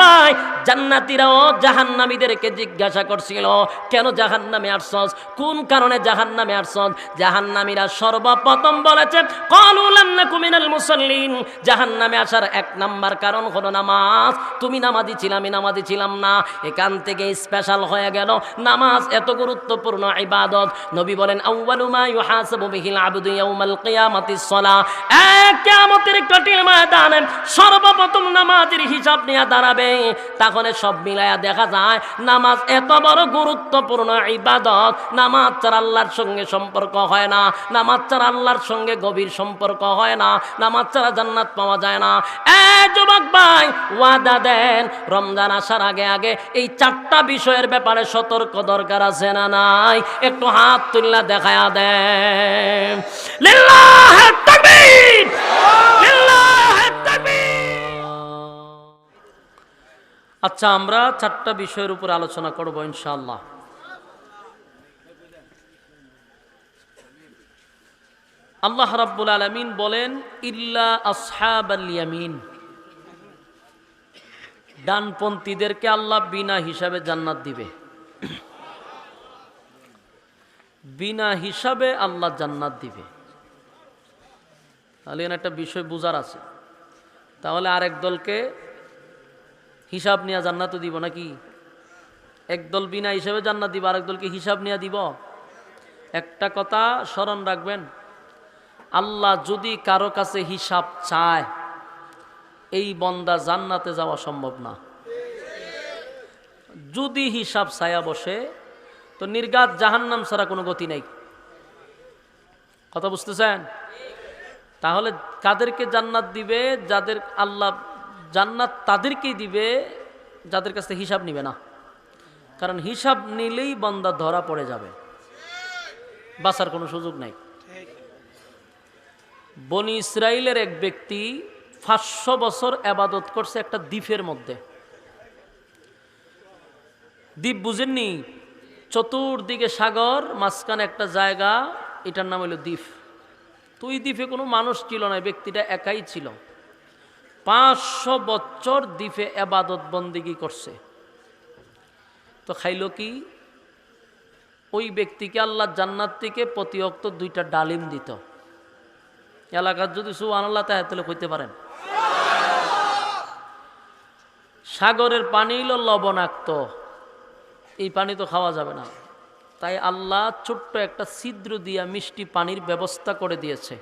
ভাই, জান্নাতীরাও জাহান্নামীদেরকে জিজ্ঞাসা করছিল, কেন জাহান্নামে আসছস, কোন কারণে জাহান্নামে আসছস? জাহান্নামীরা সর্বপ্রথম বলেছে, ক্বালু লাম নাকু মিনাল মুসাল্লিন। জাহান্নামে আসার এক নাম্বার কারণ হলো নামাজ। তুমি নামাজি ছিলে, আমি নামাজি ছিলাম না। এখান থেকে স্পেশাল হয়ে গেল নামাজ এত গুরুত্বপূর্ণ ইবাদত। নবী বলেন, আউয়ালু মা ইউহাসাবু বিহিল আবদু ইয়াউমাল কিয়ামাতিস সালাহ। কিয়ামতের কঠিন ময়দানে সর্বপ্রথম নামাজের হিসাব নিয়ে দাঁড়াবে। তখন সব মিলায়া দেখা যায় নামাজ এত বড় গুরুত্বপূর্ণ ইবাদত। নামাজ ছাড়া আল্লাহর সঙ্গে সম্পর্ক হয় না, নামাজ ছাড়া আল্লাহর সঙ্গে গভীর সম্পর্ক হয় না, নামাজ ছাড়া জান্নাত পাওয়া যায় না। যুবক ভাই, ওয়াদা দেন রমজান আসার আগে আগে এই 4টা বিষয়ের ব্যাপারে সতর্ক দরকার আছে না নাই? একটু হাত তুললা দেখায়া দেন। লিল্লাহি তাকবীর, লিল্লাহি তাকবীর। আচ্ছা, আমরা 4টা বিষয়ের উপর আলোচনা করব ইনশাআল্লাহ। আল্লাহ রাব্বুল আলামিন বলেন, ইল্লা আসহাবাল ইয়ামিন। ডানপন্থীদেরকে আল্লাহ বিনা হিসাবে জান্নাত দিবে। বিনা হিসাবে আল্লাহ জান্নাত দিবে। তাহলে একটা বিষয় বুঝার আছে। তাহলে আরেক দলকে হিসাব নিয়ে জান্নাত দিব নাকি? একদল বিনা হিসাবে জান্নাত দিব, আরেক দলকে হিসাব নিয়ে দিব। একটা কথা স্মরণ রাখবেন, আল্লাহ যদি কারো কাছে হিসাব চায়, এই বন্দা জান্নাতে যাওয়া সম্ভব না। যদি হিসাব ছায়া বসে তো নির্ঘাত জাহান্নাম ছাড়া কোনো গতি নেই। কথা বুঝতেছেন? তাহলে কাদেরকে জান্নাত দিবে? যাদের আল্লাহ জান্নাত তাদেরকেই দিবে যাদের কাছে হিসাব নিবে না। কারণ হিসাব নিলেই বান্দা ধরা পড়ে যাবে, বাঁচার কোনো সুযোগ নেই। বনি ইসরাইলের এক ব্যক্তি 500 বছর ইবাদত করছে একটা দ্বীপের মধ্যে। দ্বীপ বুঝেননি? চতুর্দিকে সাগর, মাঝখানে একটা জায়গা, এটার নাম হলো দ্বীপ। তো ওই দ্বীপে কোনো মানুষ ছিল না, ব্যক্তিটা একাই ছিল। 500 বছর দ্বীপে ইবাদত বন্দেগী করছে। তো খাইল কি? ওই ব্যক্তিকে আল্লাহ জান্নাত থেকে প্রতি ওয়াক্ত 2টা ডালিম দিত। এলাকার যদি সুবহানাল্লাহ তাহলে কইতে পারেন। সাগরের পানি হলো লবণাক্ত, এই পানি তো খাওয়া যাবে না। তাই আল্লাহ ছোট্ট একটা ছিদ্র দিয়া মিষ্টি পানির ব্যবস্থা করে দিয়েছে।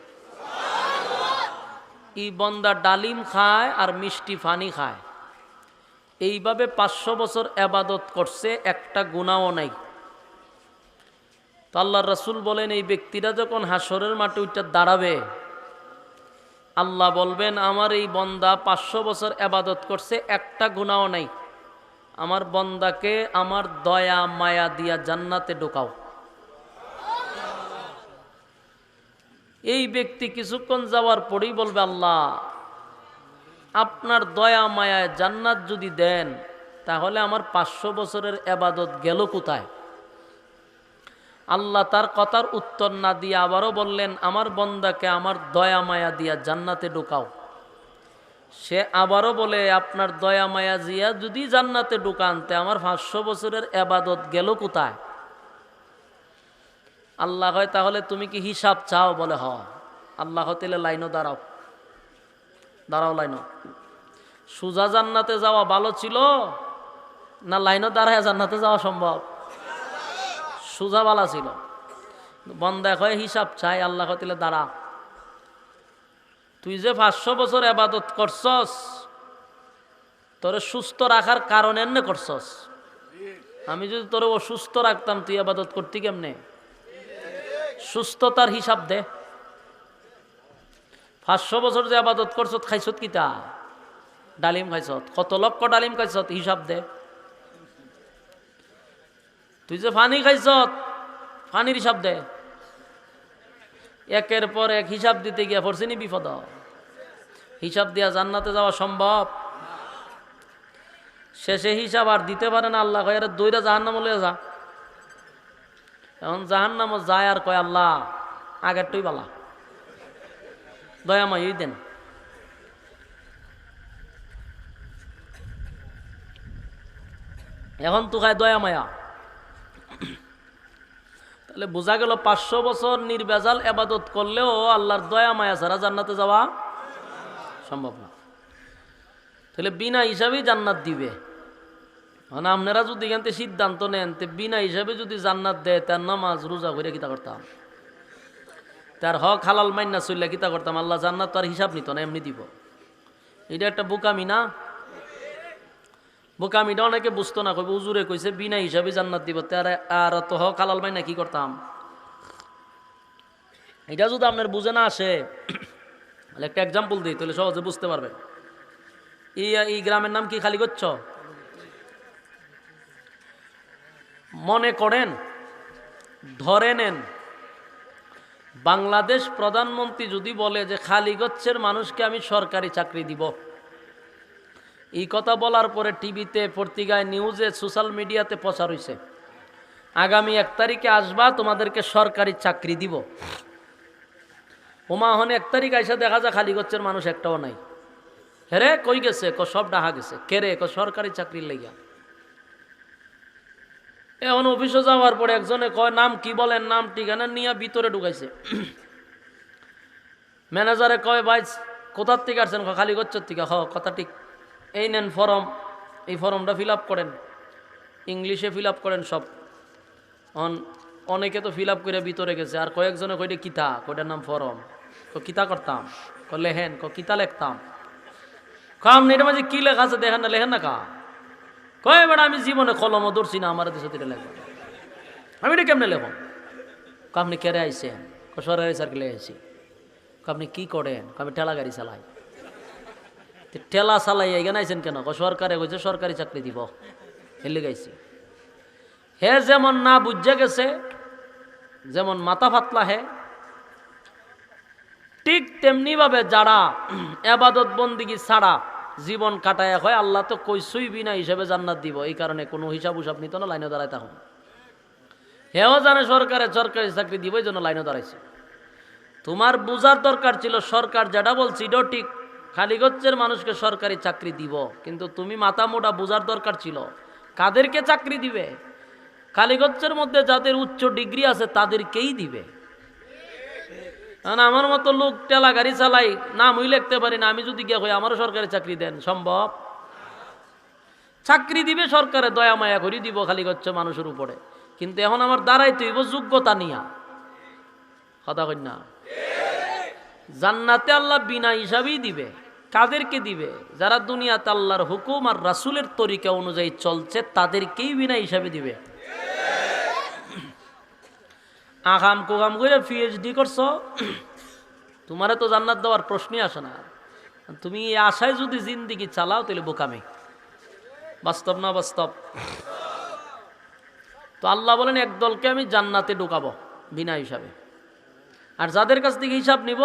এই বন্দা ডালিম খায় আর মিষ্টি পানি খায়। এইভাবে 500 বছর ইবাদত করছে, একটা গুনাহও নাই। তো আল্লাহর রাসূল বলেন, এই ব্যক্তিরা যখন হাসরের মাঠে উঠে দাঁড়াবে, আল্লাহ বলবেন, আমার এই বন্দা 500 বছর ইবাদত করছে, একটা গুনাহও নাই। আমার বন্দাকে আমার দয়া মায়া দিয়া জান্নাতে ঢোকাও। এই ব্যক্তি কিছুক্ষণ যাওয়ার পরেই বলবে, আল্লাহ আপনার দয়া মায়ায় জান্নাত যদি দেন, তাহলে আমার 500 বছরের ইবাদত গেল কোথায়? আল্লাহ তার কথার উত্তর না দিয়ে আবারও বললেন, আমার বন্দাকে আমার দয়া মায়া দিয়া জান্নাতে ঢোকাও। সে আবারও বলে, আপনার দয়া মায়া জিয়া যদি জান্নাতে ঢুকানতে আমার 500 বছরের ইবাদত গেল কোথায়? আল্লাহ হয়, তাহলে তুমি কি হিসাব চাও? বলে, হ। আল্লাহ হতেলে লাইনও দাঁড়াও, দাঁড়াও লাইনও। সোজা জান্নাতে যাওয়া ভালো ছিল না লাইনও দাঁড়ায় জান্নাতে যাওয়া সম্ভব? সোজা বালা ছিল। বন্দা হয় হিসাব চাই, আল্লাহ হতেলে দাঁড়া। তুই যে 500 বছর ইবাদত করছস, তোরে সুস্থ রাখার কারণে এমনি করছস। আমি যদি তোরে অসুস্থ রাখতাম, তুই ইবাদত করতি কেমনে? সুস্থতার হিসাব দে। 500 বছর যে ইবাদত করছত, খাইছত কিতা? ডালিম খাইছত। কত লক্ষ ডালিম খাইছত, হিসাব দে। তুই যে পানি খাইছত, পানির হিসাব দে। একের পর এক হিসাব দিতে গিয়া পড়ছিনি বিপদ। হিসাব দিয়া জান্নাতে যাওয়া সম্ভব? শেষে হিসাব আর দিতে পারে না। আল্লাহ কয়, আরে দইরা জাহান্নামে লইয়া যা। এখন জাহান্নামে যায় আর কয়, আল্লাহ আগেরটাই বালা, দয়াময় দেন। এখন তো খায় দয়া মায়া। তাহলে বোঝা গেল 500 বছর নির্ভেজাল ইবাদত করলেও আল্লাহর দয়া মায়া ছাড়া জান্নাতে যাওয়া সম্ভব না। তাহলে বিনা হিসাবেই জান্নাত দিবে। মানে আপনারা যদি এখান থেকে সিদ্ধান্ত নেন তে বিনা হিসাবে যদি জান্নাত দেয়, তার নামাজ রোজা করে কিতা করতাম, তার হক হালাল মাইনা চললে কিতা করতাম, আল্লাহ জান্নাত তার হিসাব নিত না, এমনি দিব। এটা একটা বোকামি না? বোকামিটা অনেকে বুঝতো না, কইবে হুজুরে কইছে বিনা হিসাবে জান্নাত দিব, তার আর তো হক হালাল মাইনা কি করতাম। এটা যদি আপনার বুঝে না আসে, তাহলে একটা এক্সাম্পল দিই, তাহলে সহজে বুঝতে পারবেন। এই গ্রামের নাম কি? খালিগচ্ছ। মনে করেন, ধরে নেন, বাংলাদেশ প্রধানমন্ত্রী যদি বলে যে খালিগচ্ছের মানুষকে আমি সরকারি চাকরি দিব, এই কথা বলার পরে টিভিতে, পত্রিকায়, নিউজে, সোশ্যাল মিডিয়াতে প্রচার হইছে, আগামী 1 তারিখে আসবা, তোমাদেরকে সরকারি চাকরি দিব। ওমা হন 1 তারিখ আইসা দেখা যায় খালিগচ্ছের মানুষ একটাও নাই। হেরে কই গেছে? সব ডাহা গেছে। কেরে? সরকারি চাকরির লাইগা। এখন অফিসে যাওয়ার পরে একজনে কয় নাম কি বলেন, নাম ঠিকানা নিয়ে ভিতরে ঢুকাইছে। ম্যানেজারে কয় ভাই কোথার থেকে আসছেন? খালিগচ্ছের থেকে। কথা ঠিক। এই নেন ফর্ম, এই ফর্মটা ফিল আপ করেন, ইংলিশে ফিল আপ করেন সব। অনেকে তো ফিল আপ করে ভিতরে গেছে, আর কয়েকজনে কইটা কিতা, কয়টার নাম ফর্ম, কিতা করতাম, লেহেন, কিতা লিখতাম। কাম নেই, এটা মাঝে কি লেখা আছে দেখেন না, লেহেন না কা। কয় বেড়া আমি জীবনে কলমও ধরছি না, আমার দেশে এটা লেখো, আমি এটা কেমনে লেখো। আপনি কেড়ে আইসেন? সরকারি সার্কেলে আইসি। আপনি কি করেন? আমি ঠেলা গাড়ি চালাই। ঠেলা চালাই এখানে আইসেন কেন? সরকারে কইছে সরকারি চাকরি দিব, হেলে গাইছি। হে যেমন না বুঝে গেছে, যেমন মাথা ফাতলা হে, ঠিক তেমনি ভাবে যারা ইবাদত বন্দিগি ছাড়া জীবন কাটায় হয়, আল্লাহ তো কইসুই বিনা হিসাবে জান্নাত দিব, এই কারণে কোনো হিসাব উসাব নিত না, লাইনে দাঁড়ায় তখন। হেও জানে সরকারি চাকরি দিব, এই জন্য লাইনে দাঁড়াইছে। তোমার বুঝার দরকার ছিল সরকার যেটা বলছি এটাও ঠিক, খালিগচ্ছের মানুষকে সরকারি চাকরি দিব, কিন্তু তুমি মাথা মোটা বুঝার দরকার ছিল কাদেরকে চাকরি দিবে। খালিগচ্ছের মধ্যে যাদের উচ্চ ডিগ্রি আছে তাদেরকেই দিবে। আমার মতো লোক টেলা গাড়ি চালাই, নামই লিখতে পারি না, আমি যদি গিয়ে হই আমারও সরকারি চাকরি দেন, সম্ভব? চাকরি দিবে সরকারে, দয়া মায়া করে দিব খালিগচ্ছ মানুষের উপরে, কিন্তু এখন আমার দাঁড়াইতে হইব যোগ্যতা নিয়া। কথা কই না? জান্নাতে আল্লাহ বিনা হিসাবেই দিবে। কাদেরকে দিবে? যারা দুনিয়াতে আল্লাহর হুকুম আর রাসূলের তরিকা অনুযায়ী চলছে, তাদেরকেই বিনা হিসাবে দিবে। আকাম কুকাম করে পিএইচডি করছো, তোমারে তো জান্নাত দেওয়ার প্রশ্নই আসে না। তুমি এই আশায় যদি জিন্দিগি চালাও, তাহলে বোকামি। বাস্তব না বাস্তব? তো আল্লাহ বলেন একদলকে আমি জান্নাতে ঢুকাবো বিনা হিসাবে, আর যাদের কাছ থেকে হিসাব নিব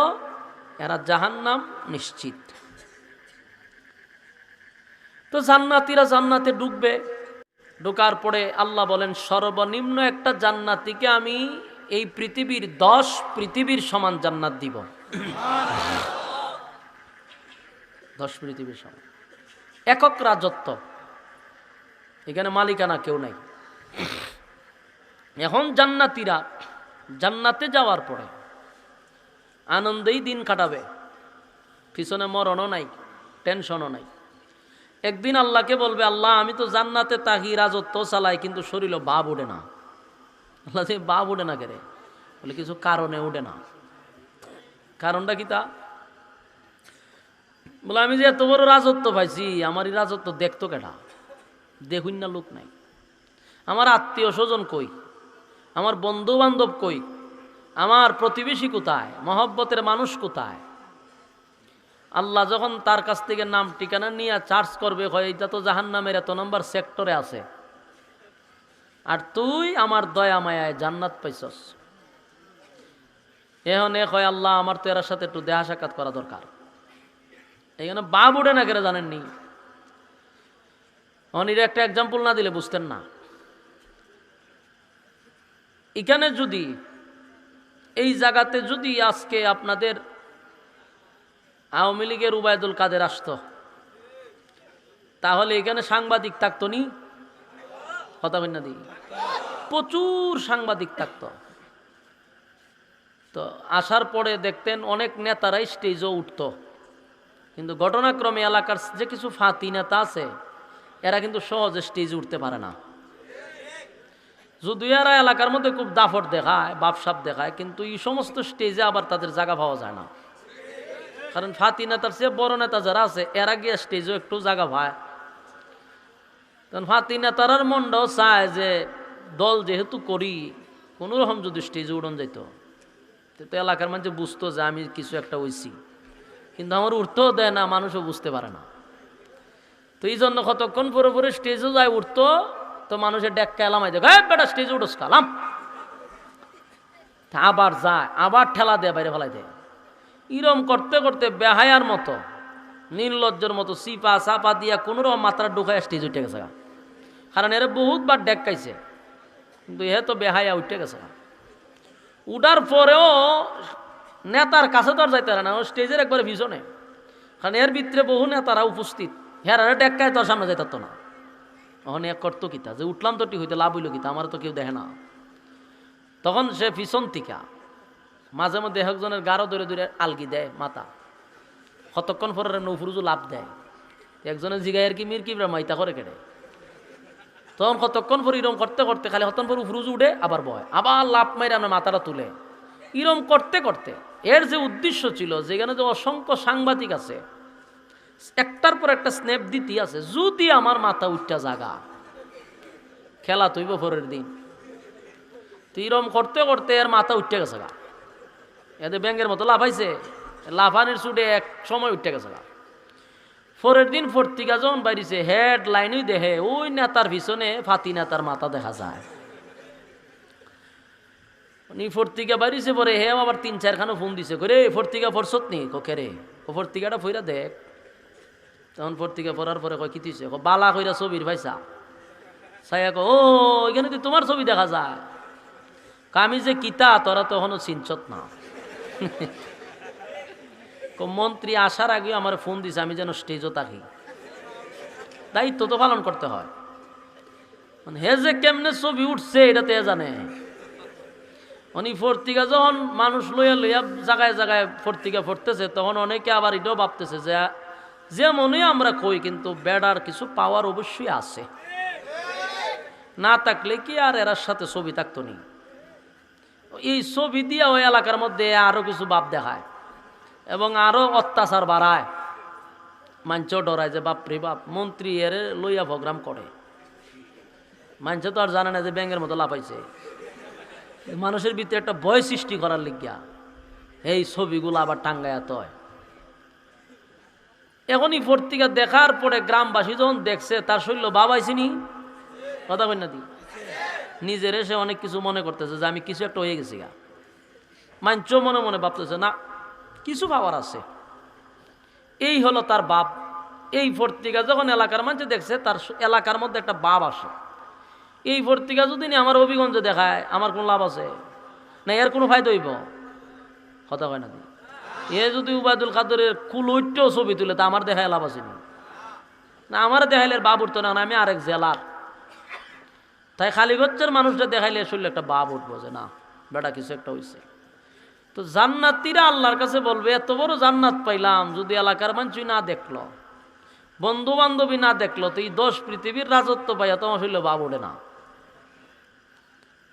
এরা জাহান্নাম নিশ্চিত। তো জান্নাতীরা জান্নাতে ঢুকবে, ঢোকার পরে আল্লাহ বলেন সর্বনিম্ন একটা জান্নাতীকে আমি এই পৃথিবীর 10 পৃথিবীর সমান জান্নাত দিব। 10 পৃথিবীর সমান, একক রাজত্ব, এখানে মালিকানা কেউ নাই। এখন জান্নাতীরা জান্নাতে যাওয়ার পরে আনন্দেই দিন কাটাবে, পিছনে মরণও নাই, টেনশনও নাই। একদিন আল্লাহকে বলবে, আল্লাহ আমি তো জান্নাতে তাহি রাজত্ব চালাই, কিন্তু শরীরে বাপ উঠে না। আল্লাহ যে বাপ উঠে না কেরে? বলে কিছু কারণে উঠে না। কারণটা কি? তা বলে আমি যে এত বড় রাজত্ব পাইছি, আমার এই রাজত্ব দেখতো কেটা? দেখুন না, লোক নাই। আমার আত্মীয় স্বজন কই? আমার বন্ধু বান্ধব কই? আমার প্রতিবেশী কোথায়? মহব্বতের মানুষ কোথায়? আল্লাহ যখন তার কাছ থেকে নাম ঠিকানা নিয়ে চার্জ করবে, হয় এটা তো জাহান্নামের এত নম্বর সেক্টরে আছে, আর তুই আমার দয়া মায়ায় জান্নাত পাইছস। এখন হয় আল্লাহ আমার তো এর সাথে একটু দেখা সাক্ষাৎ করা দরকার। এখানে বাপ উঠে না কেন জানেননি? অনির একটা এক্সাম্পল না দিলে বুঝতেন না। এখানে যদি এই জায়গাতে যদি আজকে আপনাদের আওয়ামী লীগের উবায়দুল কাদের আসতো, তাহলে এখানে সাংবাদিক থাকতো নি? কথা বল না দি, প্রচুর সাংবাদিক থাকতো। তো আসার পরে দেখতেন অনেক নেতারাই স্টেজও উঠতো, কিন্তু ঘটনাক্রমে এলাকার যে কিছু ফাতি নেতা আছে এরা কিন্তু সহজে স্টেজে উঠতে পারে না। যদিও এরা এলাকার মধ্যে খুব দাফট দেখায়, বাপসাপ দেখায়, কিন্তু এই সমস্ত স্টেজে আবার তাদের জায়গা পাওয়া যায় না। কারণ ফাতি নেতার চেয়ে বড় নেতা যারা আছে এরা গিয়ে স্টেজেও একটু জায়গা পায়। কারণ ফাতি নেতার মনটাও চায় যে দল যেহেতু করি কোনো রকম যদি স্টেজে উড়ন যেত, তো এলাকার মানুষ বুঝতো যে আমি কিছু একটা হইছি, কিন্তু আমার উঠতেও দেয় না, মানুষও বুঝতে পারে না। তো এই জন্য কতক্ষণ পরে পরে স্টেজে যায় উঠতো, তো মানুষের ডেক্কা এলামাই দেখ বেটা স্টেজে উঠোস কালাম, আবার যায়, আবার ঠেলা দেয়, বাইরে ফেলাই দেয়। ইরম করতে করতে বেহায়ার মতো নির্লজ্জের মতো সিপা চাপা দিয়া কোনোরকম মাত্রা ঢুকায় স্টেজ উঠে গেছে। কারণ এরা বহুতবার ডেক্কাইছে, কিন্তু এ তো বেহায়া উঠে গেছে। উঠার পরেও নেতার কাছে তো আর যাইতে পারে না, স্টেজের একবারে পিছনে। কারণ এর ভিতরে বহু নেতারা উপস্থিত, হ্যাঁ ডেক্কায় তোর সামনে যাইতার তো না। ওখানে এক করতো কিতা যে উঠলাম তো ঠিক হইতে লাভ হইল কিতা, আমার তো কেউ দেখে না। তখন সে পিছন টিকা মাঝে মধ্যে একজনের গাঢ় ধরে ধরে আলগি দেয় মাথা, কতক্ষণ পরে নৌফুরুজু লাভ দেয়। একজনের জিগাইয়ের কি মির কি মাইতা করে কেটে, তখন কতক্ষণ পর ইরম করতে করতে খালি হতন পর উফরুজ উঠে আবার বয়, আবার লাভ মাইরে আমরা মাথাটা তুলে। ইরম করতে করতে এর যে উদ্দেশ্য ছিল, যেখানে যে অসংখ্য সাংবাদিক আছে একটার পর একটা স্ন্যাপ দিতে আছে, যদি আমার মাথা উঠটা জাগা খেলা তৈব পরের দিন। তো ইরম করতে করতে এর মাথা উঠতে গেছে গা, এদের ব্যাঙ্গের মতো লাফাইছে, লাফানির ছুটে এক সময় উঠতে গেছে গা। পরের দিন পত্রিকা যখন বাইরেছে হেড লাইনই দেখে ওই নেতার পিছনে ফাতি নেতার মাথা দেখা যায়। উনি পত্রিকা বাইরেছে পরে হে আবার 3-4খানা ফোন দিছে, করে পত্রিকা পড়ছত নি কে রে, ও পত্রিকাটা ফইরা দেখ। তখন পত্রিকা পড়ার পরে কয় কি দিছে, বালা কইরা ছবির ভাইসা সাইয়া ও এখানে তো তোমার ছবি দেখা যায়। আমি যে কিতা তোরা তখনও চিনছত না। মন্ত্রী আসার আগে আমার ফোন দিছে, আমি যেন স্টেজও থাকি, দায়িত্ব তো পালন করতে হয়। মানে হে যে কেমনে ছবি উঠছে এটা তো জানে। উনি পত্রিকা যখন মানুষ লইয়া লইয়া জায়গায় জায়গায় পত্রিকা পড়তেছে, তখন অনেকে আবার এটাও ভাবতেছে যে যেমনই আমরা কই কিন্তু বেড়ার কিছু পাওয়ার অবশ্যই আছে, না থাকলে কি আর এরার সাথে ছবি থাকতো নি। এই ছবি দিয়া ওই এলাকার মধ্যে আরো কিছু ভাব দেখায় এবং আরো অত্যাচার বাড়ায়। মানুষ ডরায় যে বাপরে বাপ মন্ত্রী এর লইয়া প্রোগ্রাম করে। মানুষ তো আর জানে না যে ব্যাঙের মতো লাফাইছে। মানুষের ভিতরে একটা ভয় সৃষ্টি করার লিগিয়া এই ছবিগুলো আবার টাঙ্গায়া তয়। এখনই পত্রিকা দেখার পরে গ্রামবাসী যখন দেখছে তার শরীর বাবাইছিনি, কথা বল না দি, নিজের এসে অনেক কিছু মনে করতেছে যে আমি কিছু একটা হয়ে গেছি গা। মাঞ্চ মনে মনে ভাবতেছে না কিছু পাওয়ার আছে। এই হলো তার বাপ। এই পত্রিকা যখন এলাকার মানুষ দেখছে তার এলাকার মধ্যে একটা বাপ আসে। এই পত্রিকা যদি আমার অভিগঞ্জ দেখায় আমার কোনো লাভ আছে না, এর কোনো ফায়দা হইব, কথা হয় না। এ যদি উবায়দুল কাদেরের কুলইটেও ছবি তুলে তা আমার দেখায় লাভ আছে না, আমার দেখাইলে বাপ উঠতো না, আমি আরেক জেলার। তাই খালিগঞ্জের মানুষটা দেখাইলে শরীরে একটা বাপ উঠবো যে না বেটা কিছু একটা হইছে। তো জান্নাতীরা আল্লাহর কাছে বলবে এত বড় জান্নাত পাইলাম, যদি এলাকার মানুষই না দেখলো, বন্ধু বান্ধবী না দেখলো, তো এই 10 পৃথিবীর রাজত্ব পাইয়া তোমার শরীরে বাপ ওঠে না।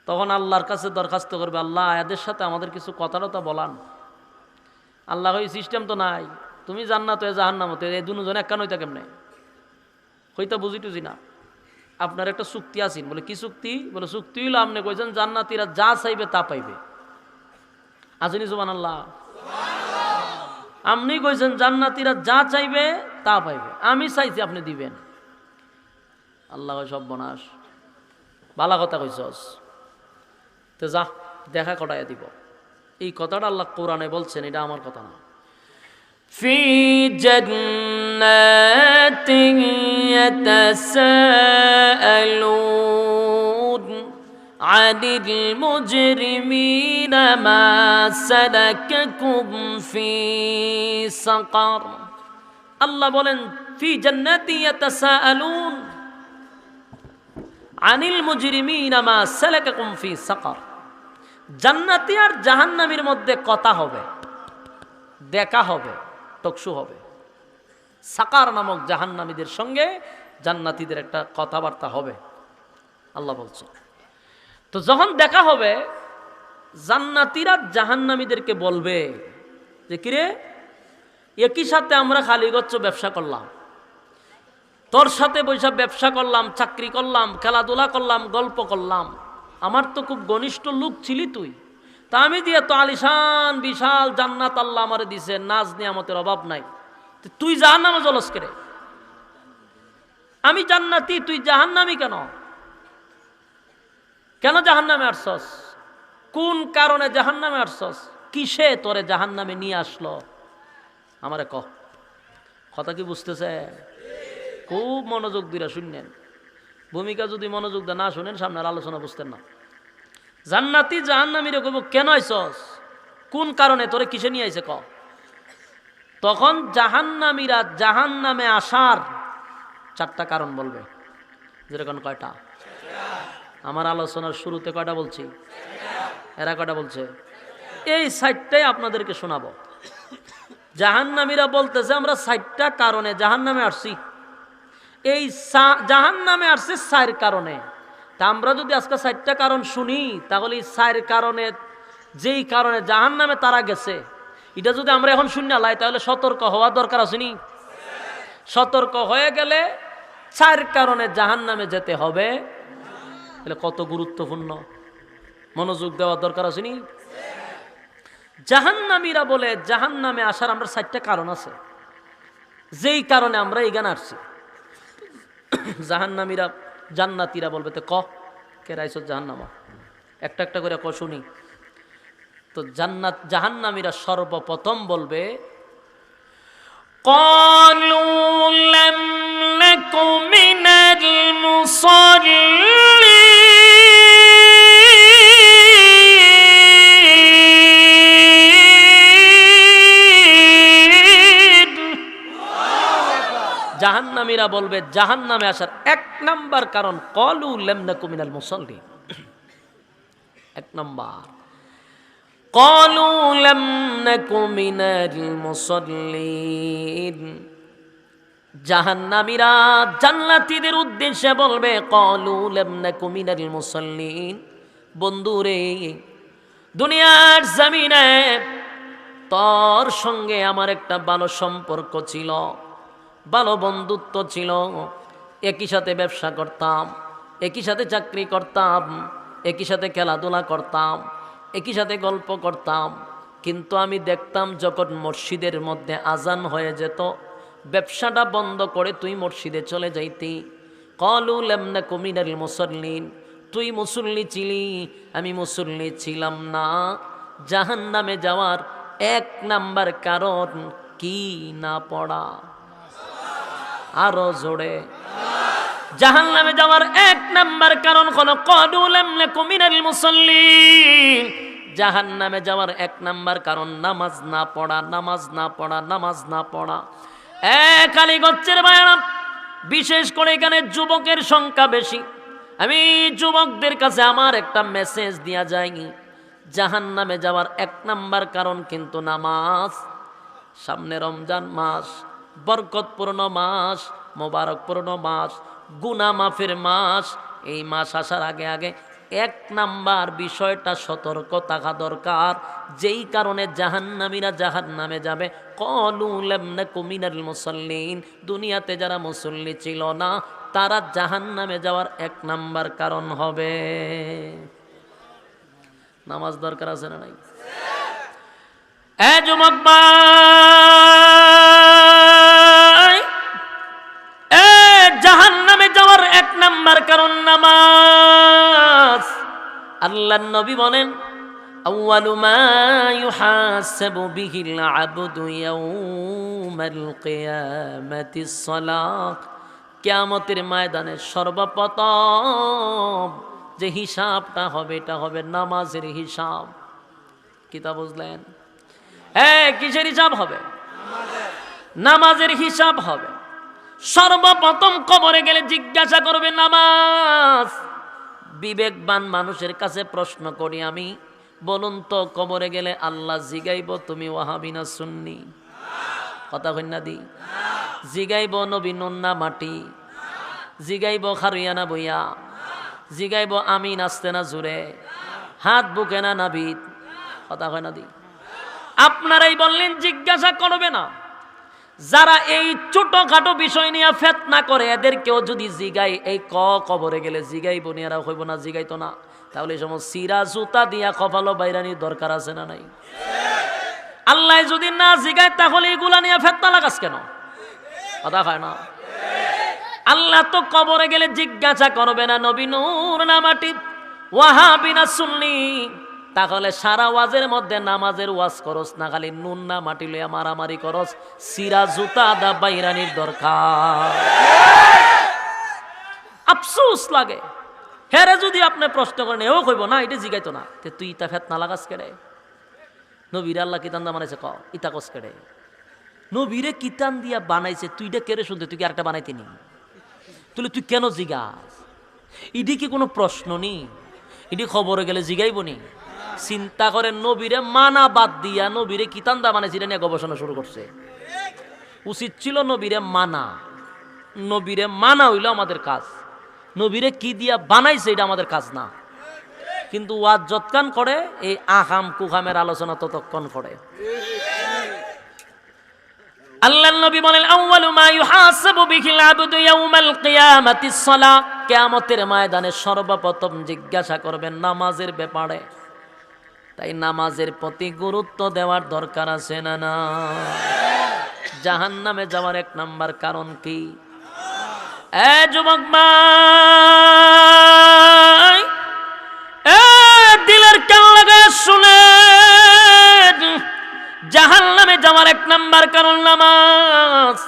তখন আল্লাহর কাছে দরখাস্ত করবে, আল্লাহ এদের সাথে আমাদের কিছু কথাটা বলান। আল্লাহ ওই সিস্টেম তো নাই, তুমি জান্নাত হয়ে জাহান্নাম হতে এই দুজন একখান হইতা কেমনে হইতা বুঝি টুঝি না। আপনার একটা চুক্তি আছেন, বলে কি চুক্তি, বলে চুক্তি হইলো আপনি কইছেন জান্নাতীরা যা চাইবে তা পাইবে। আসেনি সুবহানাল্লাহ? আপনি কইছেন জান্নাতীরা যা চাইবে তা পাইবে, আমি চাইছি আপনি দিবেন। আল্লাহ সব বনাস বালা কথা কইছস, তো যা দেখা কটাইয়া দিব। এই কথাটা আল্লাহ কোরআনে বলছেন, এটা আমার কথা না। ফি জান্নাতিন ইয়াতাসাআলুন আনিল মুজরিমিনা মা সালাকাকুম ফি সাকার। আল্লাহ বলেন ফি জান্নাতি ইয়াতাসাআলুন, আনিল মুজরিমিনা মা সালাকাকুম ফি সাকার। জান্নাতি আর জাহান্নামীর মধ্যে কথা হবে, দেখা হবে, টকশু হবে। সাকার নামক জাহান্নামীদের সঙ্গে জান্নাতীদের একটা কথাবার্তা হবে, আল্লাহ বলছে। তো যখন দেখা হবে, জান্নাতীরা জাহান্নামীদেরকে বলবে যে কিরে, একই সাথে আমরা খালিগচ্ছ ব্যবসা করলাম, তোর সাথে বৈশাখ ব্যবসা করলাম, চাকরি করলাম, খেলাধুলা করলাম, গল্প করলাম, আমার তো খুব ঘনিষ্ঠ লোক ছিলি তুই, তা আমি দিয়ে তো আলিশান বিশাল জান্নাত আল্লাহ আমারে দিছে, নাজ নিয়ামতের অভাব নাই, তুই জাহান্নামে জলস করে। আমি জান্নাতি, তুই জাহান্নামী কেন? কেন জাহান্নামে আসছস? কোন কারণে জাহান্নামে আসছস? কিসে তোরে জাহান্নামে নিয়ে আসলো আমারে কহ। কথা কি বুঝতেছে? খুব মনোযোগ দিয়ে শুনলেন। ভূমিকা যদি মনোযোগ দিয়ে না শুনেন, সামনের আলোচনা বুঝতেন না। জান্নাতি জাহান্নামীরে কইব কেন আইছস, কোন কারণে, তোরে কিসে নিয়ে আইছে ক। তখন জাহান্নামীরা জাহান্নামে আসার 4টা কারণ বলবে। যেরকম কয়টা? আমার আলোচনার শুরুতে কয়টা বলছি? এরা কয়টা বলছে? এই 4টাই আপনাদেরকে শোনাবো। জাহান্নামীরা বলতেছে আমরা 4টা কারণে জাহান্নামে আসছি। এই জাহান্নামে আসছে 4 কারণে। তা আমরা যদি আজকে 4টা কারণ শুনি, তাহলে এই 4 কারণে, যেই কারণে জাহান্নামে তারা গেছে, এটা যদি আমরা এখন শুনি না লাই, তাহলে সতর্ক হওয়ার দরকার আছে নি? সতর্ক হয়ে গেলে 4 কারণে জাহান্নামে যেতে হবে। তাহলে কত গুরুত্বপূর্ণ, মনোযোগ দেওয়ার দরকার আছে নি? জাহান্নামীরা বলে জাহান্নামে আসার আমরা 4টা কারণ আছে, যেই কারণে আমরা এই গান আসছি। জাহান্নামীরা জান্নাতীরা বলবে তো ক কে রাইছ জাহান্নামা, একটা একটা করে ক শুনি। তো জাহান্নামীরা সর্বপ্রথম বলবে ক্বালু লাম নাকু মিনাল মুসাল্লিন। জাহান্নামীরা বলবে জাহান্নামে আসার 1 নাম্বার কারণ ক্বালু লাম নাকু মিনাল মুসাল্লিন। 1 নাম্বার ক্বালু লাম নাকু মিনাল মুসাল্লিন। জাহান্নামীরা জান্নাতীদের উদ্দেশ্যে বলবে ক্বালু লাম নাকু মিনাল মুসাল্লিন, বন্ধুরে দুনিয়ার জমিনে তোর সঙ্গে আমার একটা ভালো সম্পর্ক ছিল, ভালো বন্ধুত্ব ছিল, একই সাথে ব্যবসা করতাম, একই সাথে চাকরি করতাম, একই সাথে খেলাধুলা করতাম, একই সাথে গল্প করতাম। কিন্তু আমি দেখতাম যখন মসজিদের মধ্যে আজান হয়ে যেত, ব্যবসাটা বন্ধ করে তুই মসজিদে চলে যাইতি। ক্বালু লাম নাকু মিনাল মুসাল্লিন, তুই মুসল্লি ছিলি, আমি মুসল্লি ছিলাম না। জাহান্নামে যাওয়ার 1 নাম্বার কারণ কি না পড়া? আরো জোরে। জাহান্নামে যাওয়ার 1 নাম্বার কারণ হলো ক্বালু লাম নাকু মিনাল মুসাল্লিন। জাহান্নামে যাওয়ার 1 নাম্বার কারণ নামাজ না পড়া, নামাজ না পড়া, নামাজ না পড়া। কালীগঞ্জের ভাইরা, বিশেষ করে এখানে যুবকের সংখ্যা বেশি। আমি যুবকদের কাছে আমার একটা মেসেজ দিয়া যাই, জাহান্নামে যাওয়ার 1 নাম্বার কারণ কিন্তু নামাজ। সামনে রমজান মাস, বরকতপূর্ণ মাস, মোবারকপূর্ণ মাস, গুনাহ মাফের মাস। এই মাস আসার আগে আগে 1 নাম্বার বিষয়টা সতর্ক থাকা দরকার, যেই কারণে জাহান্নামীরা জাহান্নামে যাবে। ক্বালু লাম নাকু মিনাল মুসাল্লিন, দুনিয়াতে যারা মুসল্লি ছিল না, তারা জাহান্নামে যাওয়ার 1 নাম্বার কারণ হবে। নামাজ দরকার আছে না নাই? যুবক ভাই, জাহান্নামে যাওয়ার 1 নাম্বার কারণ নামাজ। আল্লাহর নবী বলেন, আউয়ালু মা ইউহাসাবু বিহিল আবদু ইয়াউমাল কিয়ামাতিস সালাহ। কিয়ামতের ময়দানে সর্বপ্রথম যে হিসাবটা হবে, এটা হবে নামাজের হিসাব। কিতা বুঝলেন? কিসের হিসাব হবে? নামাজের হিসাব হবে। সর্বপ্রথম কবরে গেলে জিজ্ঞাসা করবে নামাজ। বিবেকবান মানুষের কাছে প্রশ্ন করি আমি, বলুন তো কবরে গেলে আল্লাহ জিগাইব তুমি ওয়াহাবি না সুন্নি? কথা কই না দি? জিগাইব নবী নুন না মাটি? জিগাইব খারুইয়া না বইয়া? জিগাইব আমি নাচতে না জুড়ে, হাত বুকে না নাবিদ? কথা কয় না দি? আপনারাই বললেন জিজ্ঞাসা করবে না। যারা এই ছোটখাটো বিষয় নিয়ে ফেতনা করে এদেরকেও যদি জিগাই এই কবরে গেলে জিগাইব নিয়ে হইব না? জিগাইতো না। তাহলে এই সময় সিরা জুতা দিয়া কপালো বাইরানির দরকার আছে না নাই? আল্লাহ যদি না জিগায় তাহলে এগুলা নিয়ে ফেতনা লাগাস কেন? কথা কয় না? আল্লাহ তো কবরে গেলে জিজ্ঞাসা করবে না নবী নূর না মাটি, ওয়াহাবি না সুন্নি। তাহলে সারা ওয়াজের মধ্যে নামাজের ওয়াজ করস না, খালি নুন না মাটি লইয়া মারামারি করস, সিরা জুতা দা বাইরানির দরকার। আফসোস লাগে। হেরে যদি আপনি প্রশ্ন করেন এও কইব না এটা জিগাইতো না, তুই ইতা ফেতনা লাগাস কেড়ে? নবীরে আল্লাহ কিতান দা বানাইছে, ইতা কস কেড়ে? নবীরে কিতান দিয়া বানাইছে, তুই এটা কেড়ে শুনতে, তুই কি আরেকটা বানাইতে নি? তুই কেন জিগাস? ইডি কি কোনো প্রশ্ন নি? ইডি খবরে গেলে জিগাইব নি? চিন্তা করেন, নবীরে মানা বাদ দিয়া নবীরে কিতান দা বানাইছে এটা নিয়ে গবেষণা শুরু করছে। উচিত ছিল নবীরে মানা। নবীরে মানা হইল আমাদের কাজ, নবীরে কি দিয়া বানাইছে এটা আমাদের কাজ না। কিন্তু ওয়াজ যতক্ষণ করে এই আহাম কুহামের আলোচনা ততক্ষণ করে। আল্লাহর নবী বলেন আউয়ালু মা ইউহাসাবু বিহিল আবদু ইয়াউমাল কিয়ামাতিস সালাহ। কিয়ামতের ময়দানে সর্বপ্রথম জিজ্ঞাসা করবেন নামাজের ব্যাপারে। তাই নামাজের প্রতি গুরুত্ব দেওয়ার দরকার আছে না? না। জাহান্নামে যাওয়ার এক নাম্বার কারণ কি? এ যুবক ভাই, এ দিলের কান লাগায় শুনেন, জাহান্নামে যাওয়ার এক নাম্বার কারণ নামাজ।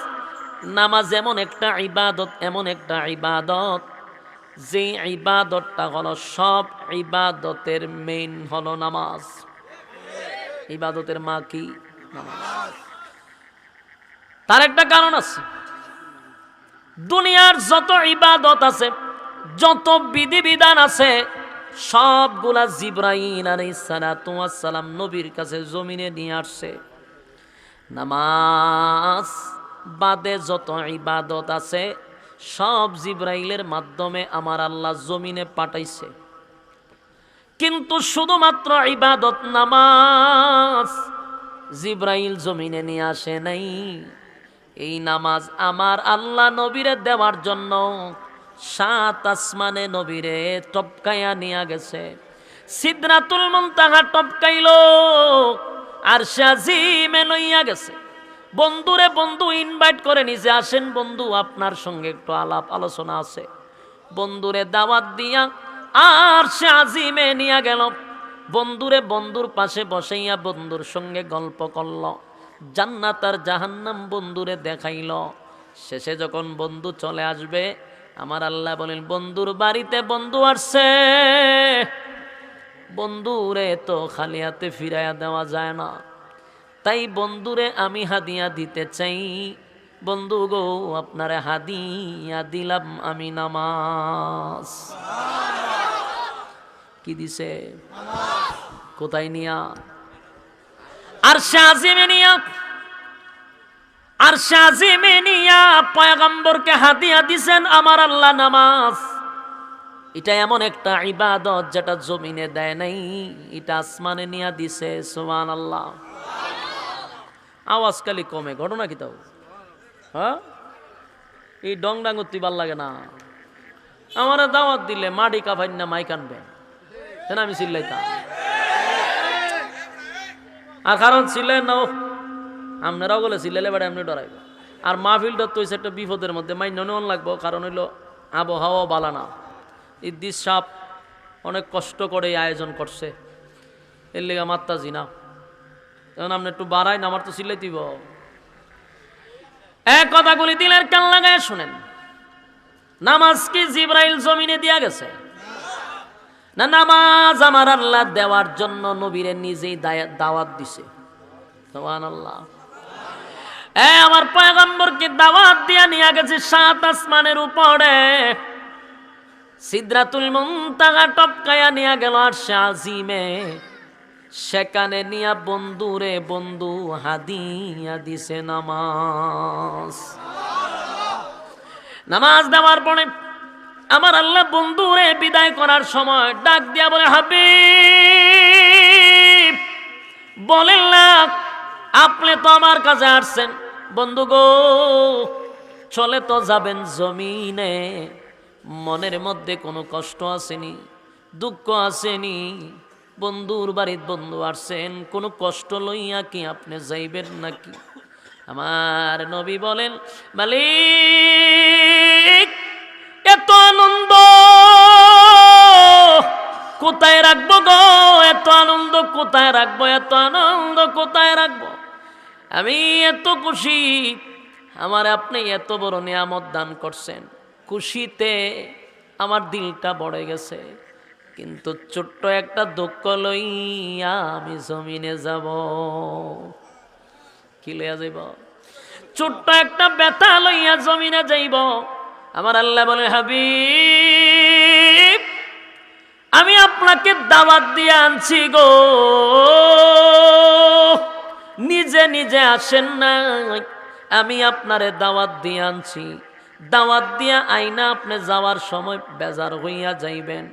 নামাজ এমন একটা ইবাদত, এমন একটা ইবাদত যে ইবাদতটা হলো সব ইবাদতের মেইন হলো নামাজ। ইবাদতের মা কি? নামাজ। তার একটা কারণ আছে। দুনিয়ার যত ইবাদত আছে, যত বিধিবিধান আছে, সবগুলা জিবরাইল আলাইহিস সালাতু ওয়াস সালাম নবীর কাছে জমিনে নিয়ে আসছে। নামাজ বাদে যত ইবাদত আছে সব জিবরাইলের মাধ্যমে আমার আল্লাহ জমিনে পাঠাইছে। কিন্তু শুধুমাত্র ইবাদত নামাজ জিবরাইল জমিনে নিয়ে আসে নাই। এই নামাজ আমার আল্লাহ নবীরে দেওয়ার জন্য 7 আসমানে নবীরে টপকাইয়া নিয়ে গেছে। সিদরাতুল মুনতাহা টপকাইলো, আরশে আজিমে লইয়া গেছে। বন্ধুরে বন্ধু ইনভাইট করে নিজে আসেন বন্ধু, আপনার সঙ্গে একটু আলাপ আলোচনা আছে। বন্ধুরে দাওয়াত দিয়া আরশে আজিমে নিয়ে গেল। বন্ধুরে বন্ধুর পাশে বসাইয়া বন্ধুর সঙ্গে গল্প করল, জান্নাত আর জাহান্নাম বন্ধুরে দেখাইল। শেষে যখন বন্ধু চলে আসবে, আমার আল্লাহ বলেন বন্ধুর বাড়িতে বন্ধু আসছে, বন্ধুরে তো খালি হাতে ফিরাইয়া দেওয়া যায় না। তাই বন্ধুরে আমি হাদিয়া দিতে চাই। বন্ধু গো, আপনারে হাদিয়া দিলাম আমি নামাজ। কি দিছে? কোথায় নিয়া? আরশে আজিমে নিয়া। আরশে আজিমে নিয়া পয়গম্বরকে হাদিয়া দিছেন আমার আল্লাহ নামাজ। এটা এমন একটা ইবাদত যেটা জমিনে দেয় নাই, এটা আসমানে নিয়া দিছে। সুবহানাল্লাহ। আওয়াজ খালি কমে, ঘটনা কি তাও? হ্যাঁ, এই ডং ডাঙ্গতি ভাল লাগে না। আমার দাওয়াত দিলে মাটি কাভাই না মাই কানবেন, আমি চিল্লাইতাম। আর কারণ চিল্লাই নাও, আপনারাও বলে চিল্লাইলে বেড়ে এমনি ডরাইব। আর মাহফিলটা তো একটা বিপদের মধ্যে মাইন্য নেওয়ান লাগবো, কারণ হইল আবহাওয়া বালা না। ইদ্দিস সাপ অনেক কষ্ট করে আয়োজন করছে, এর লেগে মাত্তাজি না। এখন আপনি একটু বাড়াই না, আমার তো চিল্লাই দিব। এক কথাগুলি দিলের কান লাগায় শুনেন। নামাজ কি জিবরাইল জমিনে দিয়া গেছে না? নামাজ আমার আল্লাহ দেওয়ার জন্য নবীরে নিজেই দাওয়াত দিছে। সুবহানাল্লাহ। আমার পয়গম্বরকে দাওয়াত দিয়া নিয়ে গেছে 7 আসমানের উপরে, সিদরাতুল মুনতাহা টপকায়া নিয়ে গেল আরশে আজিমে। সেখানে নিয়া বন্ধুরে বন্ধু হাদিয়া দিছে নামাজ। নামাজ দেওয়ার পরে আমার আল্লাহ বন্ধুরে বিদায় করার সময় ডাক দিয়া বলে, হাবিব বলেন না, আপনি তো আমার কাছে আসছেন, বন্ধু গো চলে তো যাবেন জমিনে, মনের মধ্যে কোনো কষ্ট আসেনি, দুঃখ আসেনি? বন্ধুর বাড়ির বন্ধু আসছেন, কোনো কষ্ট লইয়া কি আপনি যাইবেন নাকি? আমার নবী বলেন, মালিক এত আনন্দ কোথায় রাখবো গো, এত আনন্দ কোথায় রাখবো, এত আনন্দ কোথায় রাখবো? আমি এত খুশি, আমার আপনি এত বড় নিয়ামত দান করছেন, খুশিতে আমার দিলটা বড়ে গেছে। কিন্তু ছোট্ট একটা দুঃখ লইয়া আমি জমিনে যাব। কি লইয়া যাইব? ছোট্ট একটা ব্যথা লইয়া জমিনে যাইব। আমার আল্লাহ বলে, হাবিব আমি আপনাকে দাওয়াত দিয়ে আনছি গো, নিজে নিজে আসেন না, আমি আপনারে দাওয়াত দিয়ে আনছি। দাওয়াত দিয়া আইনা আপনি যাওয়ার সময় বেজার হইয়া যাইবেন,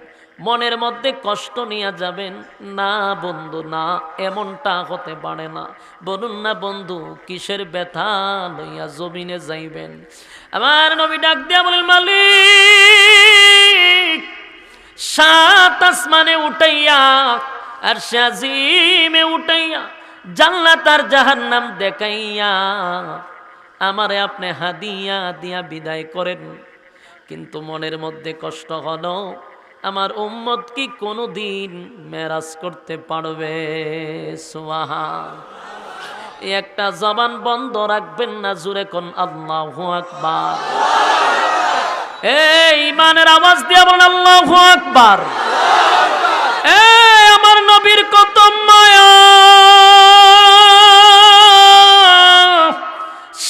মনের মধ্যে কষ্ট নিয়ে যাবেন না বন্ধু, না এমনটা হতে পারে না। বলুন না বন্ধু, কিসের ব্যথা লইয়া জমিনে যাইবেন? আমার নবী ডাক দিয়া বলেন, মালিক 7 আসমানে উঠাইয়া আর আজিমে উঠাইয়া জান্নাত আর জাহান্নাম দেখাইয়া আমারে আপনি হাদিয়া দিয়া বিদায় করেন। কিন্তু মনের মধ্যে কষ্ট হলো, আমার উম্মত কি কোনোদিন মেরাজ করতে পারবে? সুবহান। একটা জবান বন্ধ রাখবেন না, জোরে কোন আল্লাহু আকবার। এই ইমানের আওয়াজ দিয়া বলেন আল্লাহু আকবার। এই আমার নবীর কত মায়া,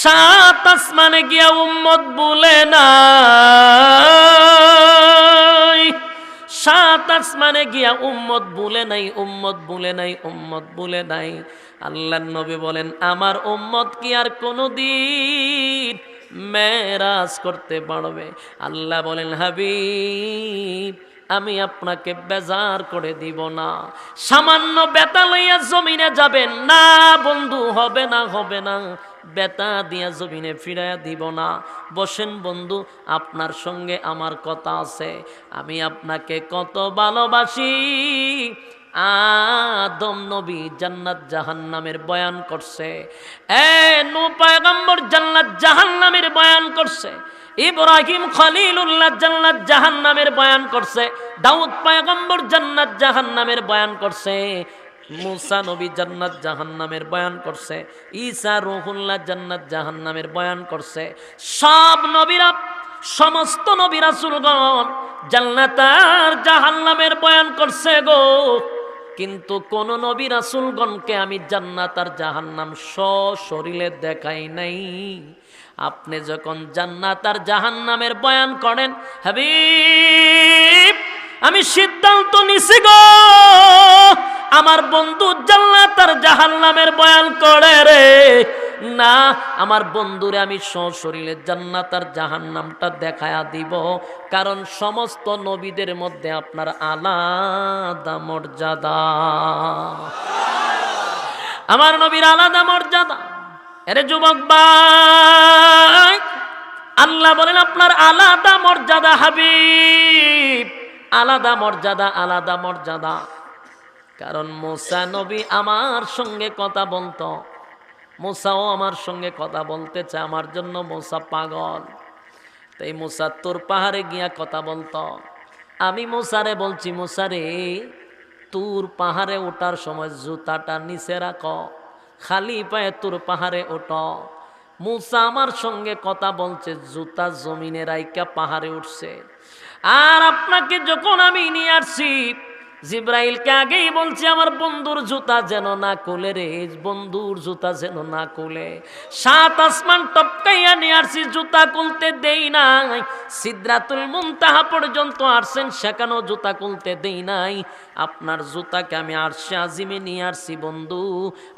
7 আসমানে গিয়া উম্মত বলে না, 7 আসমানে গিয়া উম্মত বলে নাই, উম্মত বলে নাই, উম্মত বলে নাই। আল্লাহর নবী বলেন, আমার উম্মত কি আর কোনোদিন মেরাজ করতে পারবে? আল্লাহ বলেন, হাবিব আমি আপনাকে বেজার করে দিব না। সামান্য বেতা লইয়া জমিনে যাবেন না বন্ধু, হবে না, হবে না। বেতা দিয়া জমিনে ফিরাইয়া দিব না। বসেন বন্ধু, আপনার সঙ্গে আমার কথা আছে। আমি আপনাকে কত ভালোবাসি। আদম নবী জান্নাত জাহান্নামের বয়ান করছে, নূহ পয়গম্বর জান্নাত জাহান্নামের বয়ান করছে, ইব্রাহিম খলিলুল্লাহ জান্নাত জাহান্নামের বয়ান করছে, দাউদ পয়গম্বর জান্নাত জাহান্নামের বয়ান করছে, মুসা নবী জান্নাত জাহান্নামের বয়ান করছে, ঈসা রূহুল্লাহ জান্নাত জাহান্নামের বয়ান করছে। সব নবীরা, সমস্ত নবী রাসূলগণ জান্নাত আর জাহান্নামের বয়ান করছে গো। কিন্তু কোন নবী রাসূলগণকে আমি জান্নাত আর জাহান্নাম সশরীরে দেখাই নাই। আপনি যখন জান্নাত আর জাহান্নামের বয়ান করেন, হাবিব আমি সিদ্ধান্ত নিছি গো, আমার বন্ধু জান্নাত আর জাহান্নামের বয়ান করে রে না, আমার বন্ধুরে আমি সশরীরে জান্নাত আর জাহান্নামটা দেখায়া দিব। কারণ সমস্ত নবীদের মধ্যে আপনার আলাদা মর্যাদা, আমার নবীর আলাদা মর্যাদা। এরে যুবক ভাই, আল্লাহ বলেন আপনার আলাদা মর্যাদা হাবিব, আলাদা মর্যাদা, আলাদা মর্যাদা। কারণ মুসা নবী আমার সঙ্গে কথা বলতো, মুসাও আমার সঙ্গে কথা বলতে চায়, আমার জন্য মুসা পাগল। তাই মুসা তোর পাহাড়ে গিয়া কথা বলতো। আমি মুসারে বলছি, মুসারে তোর পাহাড়ে ওঠার সময় জুতাটা নিচে রাখো, খালি পায়ে তোর পাহাড়ে ওঠো। মুসা আমার সঙ্গে কথা বলছে, জুতা জমিনে রাইকা পাহাড়ে উঠছে। আর আপনাকে যখন আমি নিয়ে আসছি, জিব্রাইলকে আগেই বলছি আমার বন্ধুর জুতা যেন না খুলে রে, বন্ধুর জুতা যেন না খুলে। 7 আসমান টপকাইয়া নিয়ে আসছি, জুতা খুলতে দেই নাই। সিদরাতুল মুনতাহা পর্যন্ত আসছেন, সেখানেও জুতা খুলতে দেই নাই। আপনার জুতাকে আমি আরশে আজিমে নিয়ে আসছি বন্ধু,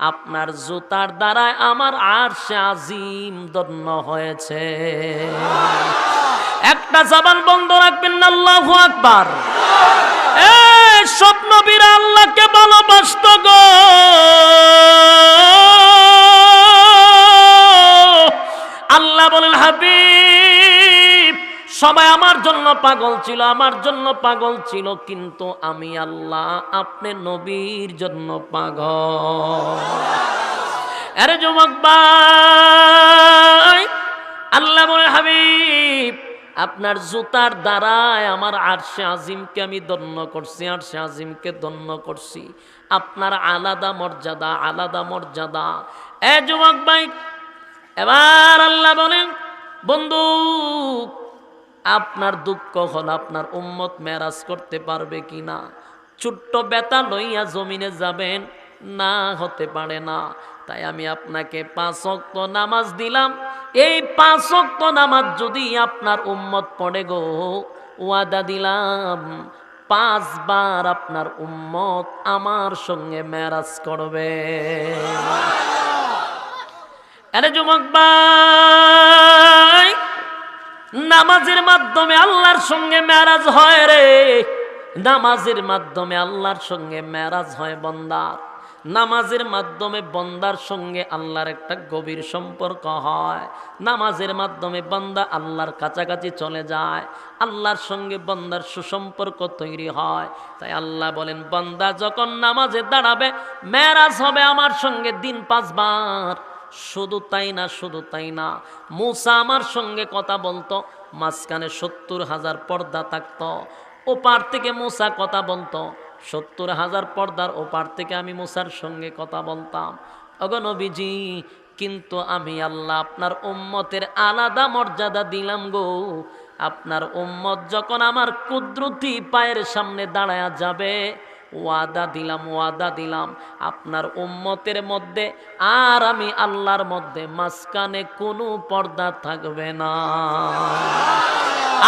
আপনার জুতার দ্বারায় আমার আরশে আজিম ধন্য হয়েছে। একটা জবান বন্ধ রাখবেন না, আল্লাহু আকবার। সব নবীরা আল্লাহকে ভালোবাসত গো। আল্লাহ বলেন হাবিব সবাই আমার জন্য পাগল ছিল, আমার জন্য পাগল ছিল, কিন্তু আমি আল্লাহ আপনি নবীর জন্য পাগল। আরে যুবক ভাই, আল্লাহ বলেন হাবিব আপনার জুতার দ্বারায় আমার আরশে আজিমকে আমি ধন্য করছি, আরশে আজিমকে ধন্য করছি। আপনার আলাদা মর্যাদা, আলাদা মর্যাদা। এ যুবক ভাই, এবার আল্লাহ বলেন বন্ধু আপনার দুঃখ হল আপনার উম্মত মেরাজ করতে পারবে কিনা। ছোট্ট বেতা লইয়া জমিনে যাবেন না, হতে পারে না। তাই আমি আপনাকে 5 ওয়াক্ত নামাজ দিলাম। এই 5 ওয়াক্ত নামাজ যদি আপনার উম্মত পড়ে গো, ওয়াদা দিলাম 5 বার আপনার উম্মত আমার সঙ্গে মেরাজ করবে। আরে যুবক ভাই, নামাজের মাধ্যমে আল্লাহর সঙ্গে মেরাজ হয় রে, নামাজের মাধ্যমে আল্লাহর সঙ্গে মেরাজ হয় বন্দার। নামাজের মাধ্যমে বন্দার সঙ্গে আল্লাহর একটা গভীর সম্পর্ক হয়। নামাজের মাধ্যমে বান্দা আল্লাহর কাছাকাছি চলে যায়, আল্লাহর সঙ্গে বান্দার সুসম্পর্ক তৈরি হয়। তাই আল্লাহ বলেন বান্দা যখন নামাজে দাঁড়াবে মেরাজ হবে আমার সঙ্গে দিন 5 বার। শুধু তাই না, শুধু তাই না, মূসা আমার সঙ্গে কথা বলতো, মাঝখানে 70,000 পর্দা থাকতো। ওপার থেকে মূসা কথা বলতো, 70,000 পর্দার ওপার থেকে আমি মূসার সঙ্গে কথা বলতাম। ওগো নবীজি, কিন্তু আমি আল্লাহ আপনার উম্মতের আলাদা মর্যাদা দিলাম গো। আপনার উম্মত যখন আমার কুদরতি পায়ের সামনে দাঁড়ায়া যাবে, ওয়াদা দিলাম, ওয়াদা দিলাম আপনার উম্মতের মধ্যে আর আমি আল্লাহর মধ্যে মাঝখানে কোনো পর্দা থাকবে না।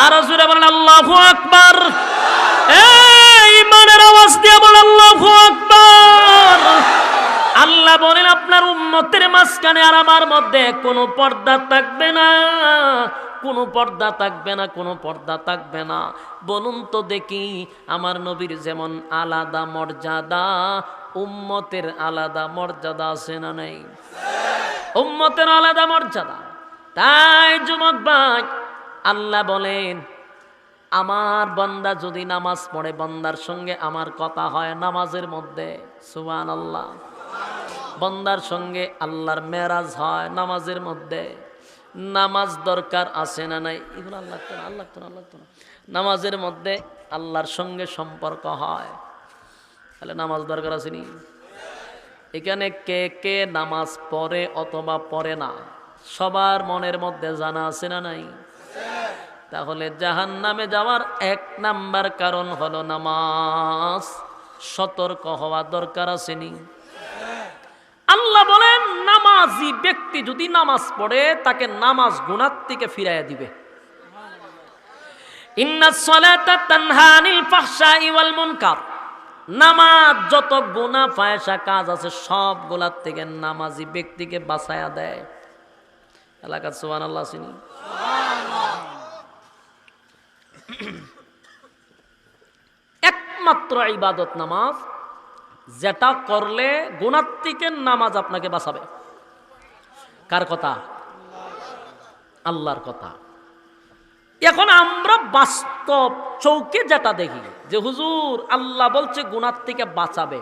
আর জোরে বলেন আল্লাহু আকবার। ইমানের আওয়াজ দিয়ে বলেন আল্লাহু আকবার। আল্লাহ বলেন আপনার উম্মতের মাঝখানে আর আমার মধ্যে কোনো পর্দা থাকবে না, কোনো পর্দা থাকবে না, কোনো পর্দা থাকবে না। বলুন তো দেখি, আমার নবীর যেমন আলাদা মর্যাদা, উম্মতের আলাদা মর্যাদা আছে না নাই? উম্মতের আলাদা মর্যাদা। তাই যুবক ভাই, আল্লাহ বলেন আমার বান্দা যদি নামাজ পড়ে, বান্দার সঙ্গে আমার কথা হয় নামাজের মধ্যে, সুবহানাল্লাহ। বান্দার সঙ্গে আল্লাহর মেরাজ হয় নামাজের মধ্যে। নামাজ দরকার আছে না নাই? এগুলো আল্লাহ তো না, আল্লাহ তো না, আল্লাহ তো না। নামাজের মধ্যে আল্লাহর সঙ্গে সম্পর্ক হয়, তাহলে নামাজ দরকার আছে নি? এখানে কে কে নামাজ পড়ে অথবা পড়ে না সবার মনের মধ্যে জানা আছে না নাই? তাহলে জাহান্নামে যাওয়ার 1 নাম্বার কারণ হলো নামাজ। সতর্ক হওয়া দরকার আছে নি? আল্লাহ বলেন নামাজি ব্যক্তি যদি নামাজ পড়ে তাকে নামাজ গুনাহ থেকে ফিরাইয়া দিবে। ইন্নাস সালাতা তানহা আনিল ফাহশাই ওয়াল মুনকার। নামাজ যত গুনাহ ফায়সা কাজ আছে সবগুলা থেকে নামাজি ব্যক্তিকে বাঁচায়া দেয়। এলাকা সুবহানাল্লাহ শুনি। একমাত্র ইবাদত নামাজ, যেটা করলে গুনাহ থেকে নামাজ আপনাকে বাঁচাবে। কার কথা? আল্লাহর কথা। এখন আমরা বাস্তব চৌকে যেটা দেখি যে হুজুর আল্লাহ বলছে গুনাহ থেকে বাঁচাবে,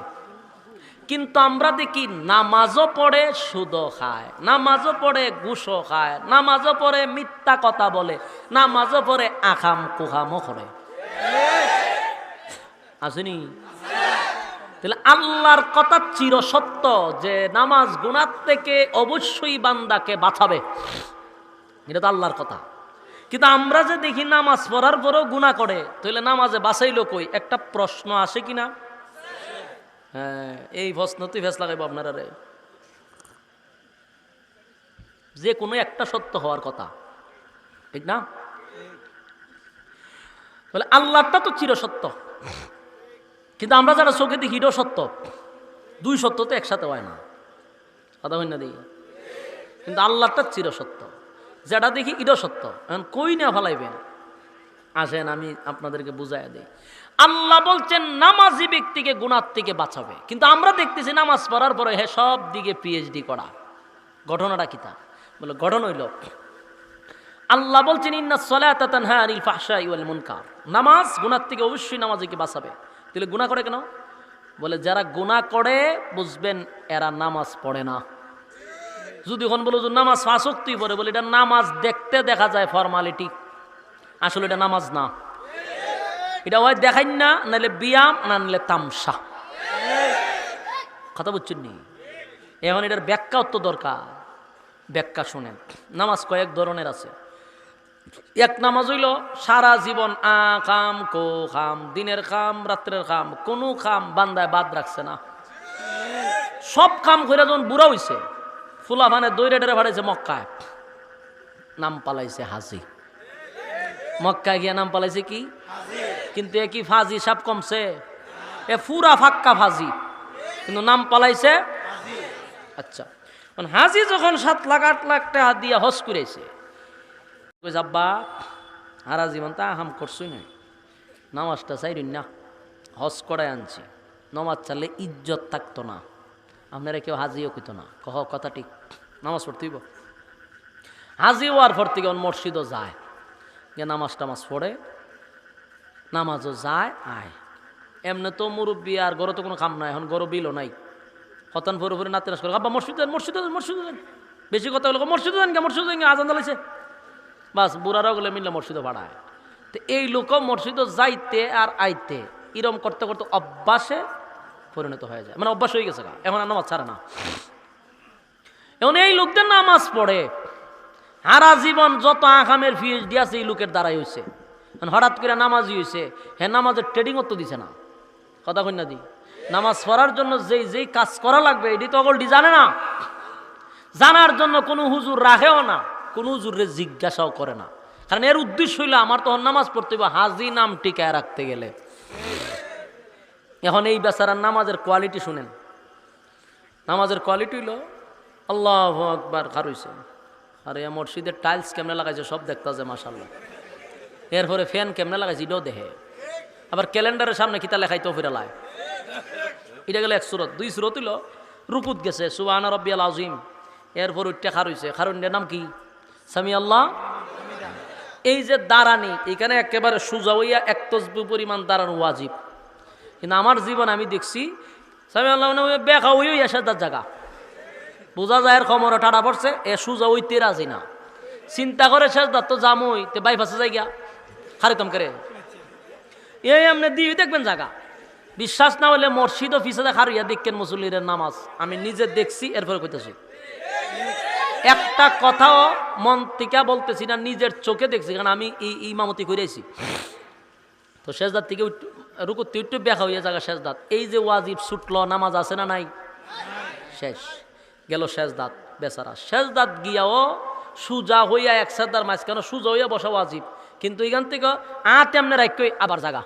কিন্তু আমরা দেখি নামাজও পড়ে সুদও খায়, নামাজও পড়ে ঘুষও খায়, নামাজও পড়ে মিথ্যা কথা বলে, নামাজও পড়ে আখাম কুখামও করে। আসেনি? তাহলে আল্লাহর কথা চিরসত্য যে নামাজ গুনাহ থেকে অবশ্যই বান্দাকে বাঁচাবে, এটা তো আল্লাহর কথা। কিন্তু আমরা যে দেখি নামাজ পড়ার পরেও গুনাহ করে, তাহলে নামাজে বাঁচাইলো কই? একটা প্রশ্ন আসে কিনা? হ্যাঁ, এই প্রশ্ন তুই ফেস লাগাইব আপনারা রে। যে কোনো একটা সত্য হওয়ার কথা, ঠিক না? বলে আল্লাহটা তো চিরসত্য, কিন্তু আমরা যারা চোখে দেখি এটাও সত্য। দুই সত্য তো একসাথে হয় না, কথা হয় না দেখি। কিন্তু আল্লাহটা চিরসত্য, যেটা দেখি এটাও সত্য। এখন কই না ফেলাইবেন, আসেন আমি আপনাদেরকে বুঝাই দিই। আল্লাহ বলছেন নামাজি ব্যক্তিকে গুনাহ থেকে বাঁচাবে, কিন্তু আমরা দেখতেছি নামাজ পড়ার পরে হে সব দিকে পিএইচডি করা। ঘটনাটা কি তা? বলে ঘটনা হইল, আল্লাহ বলছেন ইন্নাস সালাতা তানহা আনিল ফাহশাই ওয়াল মুনকার, নামাজ গুনাহ থেকে অবশ্যই নামাজিকে বাঁচাবে। তাহলে গুনাহ করে কেন? বলে যারা গুনাহ করে বুঝবেন এরা নামাজ পড়ে না। যদি এখন বলো যে নামাজ পাঁচ ওয়াক্তই পড়ে, বলে এটা নামাজ দেখতে দেখা যায় ফর্মালিটি, আসলে এটা নামাজ না। এটা হয় দেখাই না, নাহলে ব্যায়াম, না নাহলে তামসা। কথা বুঝছেন নি? এখন এটার ব্যাখ্যা তো দরকার। ব্যাখ্যা শুনেন। নামাজ কয়েক ধরনের আছে। এক নামাজ হইল সারা জীবন খাম কো খাম, দিনের খাম রাত্রের খাম, কোনো খাম বান্দায় বাদ রাখছে না। সব কাম করে যখন বুড়া হইছে, ফুলা ভানে দৈরে ডেরে ভাড়াইছে মক্কায়, নাম পালাইছে হাজি। মক্কায় গিয়া নাম পালাইছে কি? কিন্তু এ কি ফাজি সাপ কমছে? এ পুরা ফাক্কা ফাজি, কিন্তু নাম পালাইছে। আচ্ছা, হাজি যখন 7 লাখ 8 লাখ টাকা দিয়া হজ করেছে, আব্বা হারা জীবন তা হাম করছই না, নামাজটা চাইরুন না, হজ করাই আনছি, নামাজ চাললে ইজ্জত থাকতো না, আপনারা কেউ হাজিও কইতো না। কহ কথা ঠিক, নামাজ পড়তে হইব। হাজি হওয়ার পর থেকে মসজিদও যায়, গিয়ে নামাজ টামাজ পড়ে, নামাজও যায় আয়। এমনি তো মুরব্বী আর গরো তো কোনো কাম নাই, এখন গরো বিলও নাই, হতান ভরে ভরে নাতে করে আব্বা মসজিদে মসজিদে মসজিদে দেন, বেশি কথা হলো মসজিদে দেন গে, মসজিদে দেন গে, আজান দালাইছে, বাস বুড়ারাও গেলে মিললে মসজিদে ভাড়ায়। তো এই লোকও মসজিদে যাইতে আর আইতে এরম করতে করতে অভ্যাসে পরিণত হয়ে যায়, মানে অভ্যাস হয়ে গেছে, এখন আর নামাজ ছাড়ে না। এখন এই লোকদের নামাজ পড়ে সারা জীবন যত আকামের পিএইচডি আছে এই লোকের দ্বারাই হয়েছে। হঠাৎ করে নামাজি হয়েছে, হ্যাঁ নামাজের ট্রেডিংও তো দিছে না। কথা কই না দি, নামাজ পড়ার জন্য যেই যেই কাজ করা লাগবে এটি তো অগলটি জানে না। জানার জন্য কোনো হুজুর রাখেও না, কোনো হুজুরে জিজ্ঞাসাও করে না, কারণ এর উদ্দেশ্য হইলো আমার তখন নামাজ পড়তে হবে হাজি নাম টিকায় রাখতে গেলে। এখন এই বেচারার নামাজের কোয়ালিটি শুনেন। নামাজের কোয়ালিটি হইল আল্লাহু আকবার খারইছে, আর এই মসজিদের টাইলস কেমনে লাগাইছে সব দেখতেছে মাশাআল্লাহ। এরপরে ফ্যান কেমনে লাগাইছে এটাও দেখে, আবার ক্যালেন্ডারের সামনে কিতা লেখাইতেও ফিরালায়। এটা গেলে 1 সুরত। 2 সুরত হইল রুকুত গেছে সুবহান রাব্বিয়াল আযীম, এরপর উঠতে খারইছে, খারুনের নাম কি? সামি আল্লাহ। এই যে দাঁড়ানি, এখানে একেবারে সোজা হইয়া 1 তাসবিহ পরিমাণ দাঁড়ানো ওয়াজিব, কিন্তু আমার জীবন আমি দেখছি সামি আল্লাহ মানে বেখা হইয়া এসাদার জায়গা বোঝা যায় এর খমর টাটা পড়ছে, এ সোজা হইতে রাজি না, চিন্তা করে সেজদার তো জামুই তে বাইপাসে যাই গিয়া খারিতম করে এই আপনি দিয়ে দেখবেন জায়গা। বিশ্বাস না হলে মসজিদ ও ফিসে খারইয়া দেখেন মুসল্লির নামাজ, আমি নিজে দেখছি, এরপরে কইতেছি। একটা কথাও মন থেকে বলতেছি না, নিজের চোখে দেখছি, কারণ আমি এই ইমামতি করেছি। তো সেজদার থেকে রুকুতে একটু ব্যাখ্যা হইয়া জায়গা সেজদাত, এই যে ওয়াজিব ছুটল, নামাজ আছে না নাই? শেষ গেল সেজদাত। বেচারা সেজদাত গিয়াও সুজা হইয়া এক সেজদার মাঝখানে সুজা হইয়া বসা ওয়াজিব, কিন্তু এখান থেকে এমনি রাখই আবার জায়গা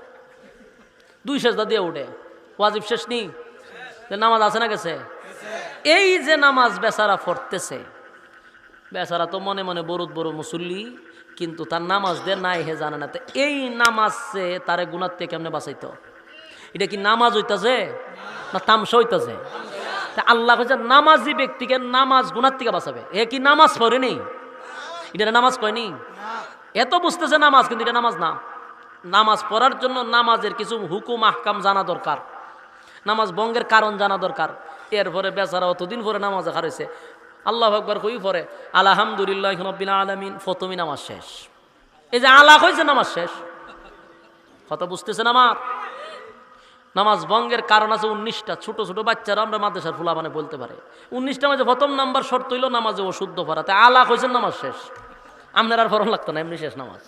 2 সেজদা দিয়ে উঠে, ওয়াজিব শেষ নেই, নামাজ আছে না গেছে? এই যে নামাজ বেচারা পড়তেছে, বেচারা তো মনে মনে বড় বড় মুসল্লি, কিন্তু তার নামাজ দে নাই হে জানে না। তো এই নামাজে তারে গুনাহ থেকে কেমনে বাঁচাইতো? এটা কি নামাজ হইতাছে না তামসা হইতাছে? তা আল্লাহ কইছে নামাজি ব্যক্তিকে নামাজ গুনাহ থেকে বাঁচাবে। এ কি নামাজ পড়ে নেই? এটা নামাজ কয়নি, এত বুঝতেছে নামাজ, কিন্তু এটা নামাজ না। নামাজ পড়ার জন্য নামাজের কিছু হুকুম আহকাম জানা দরকার, নামাজ ভঙ্গের কারণ জানা দরকার। এরপরে বেচারা অতদিন পরে নামাজে খারেছে, আল্লাহু আকবার কই পরে আলহামদুলিল্লাহি রাব্বিল আলামিন, ফতমি নামাজ শেষ। এই যে আলা কইছে নামাজ শেষ, কথা বুঝতেছেন আমার? নামাজ ভঙ্গের কারণ আছে 19টা। ছোট ছোট বাচ্চারা আমরা মাদ্রাসার ফুলা মানে বলতে পারে 19টা মাঝে প্রথম নাম্বার শর্ত হইল নামাজে অশুদ্ধ পড়াতে। আলা কইছেন নামাজ শেষ, আপনার আর ফরম লাগতো না, এমনি শেষ নামাজ।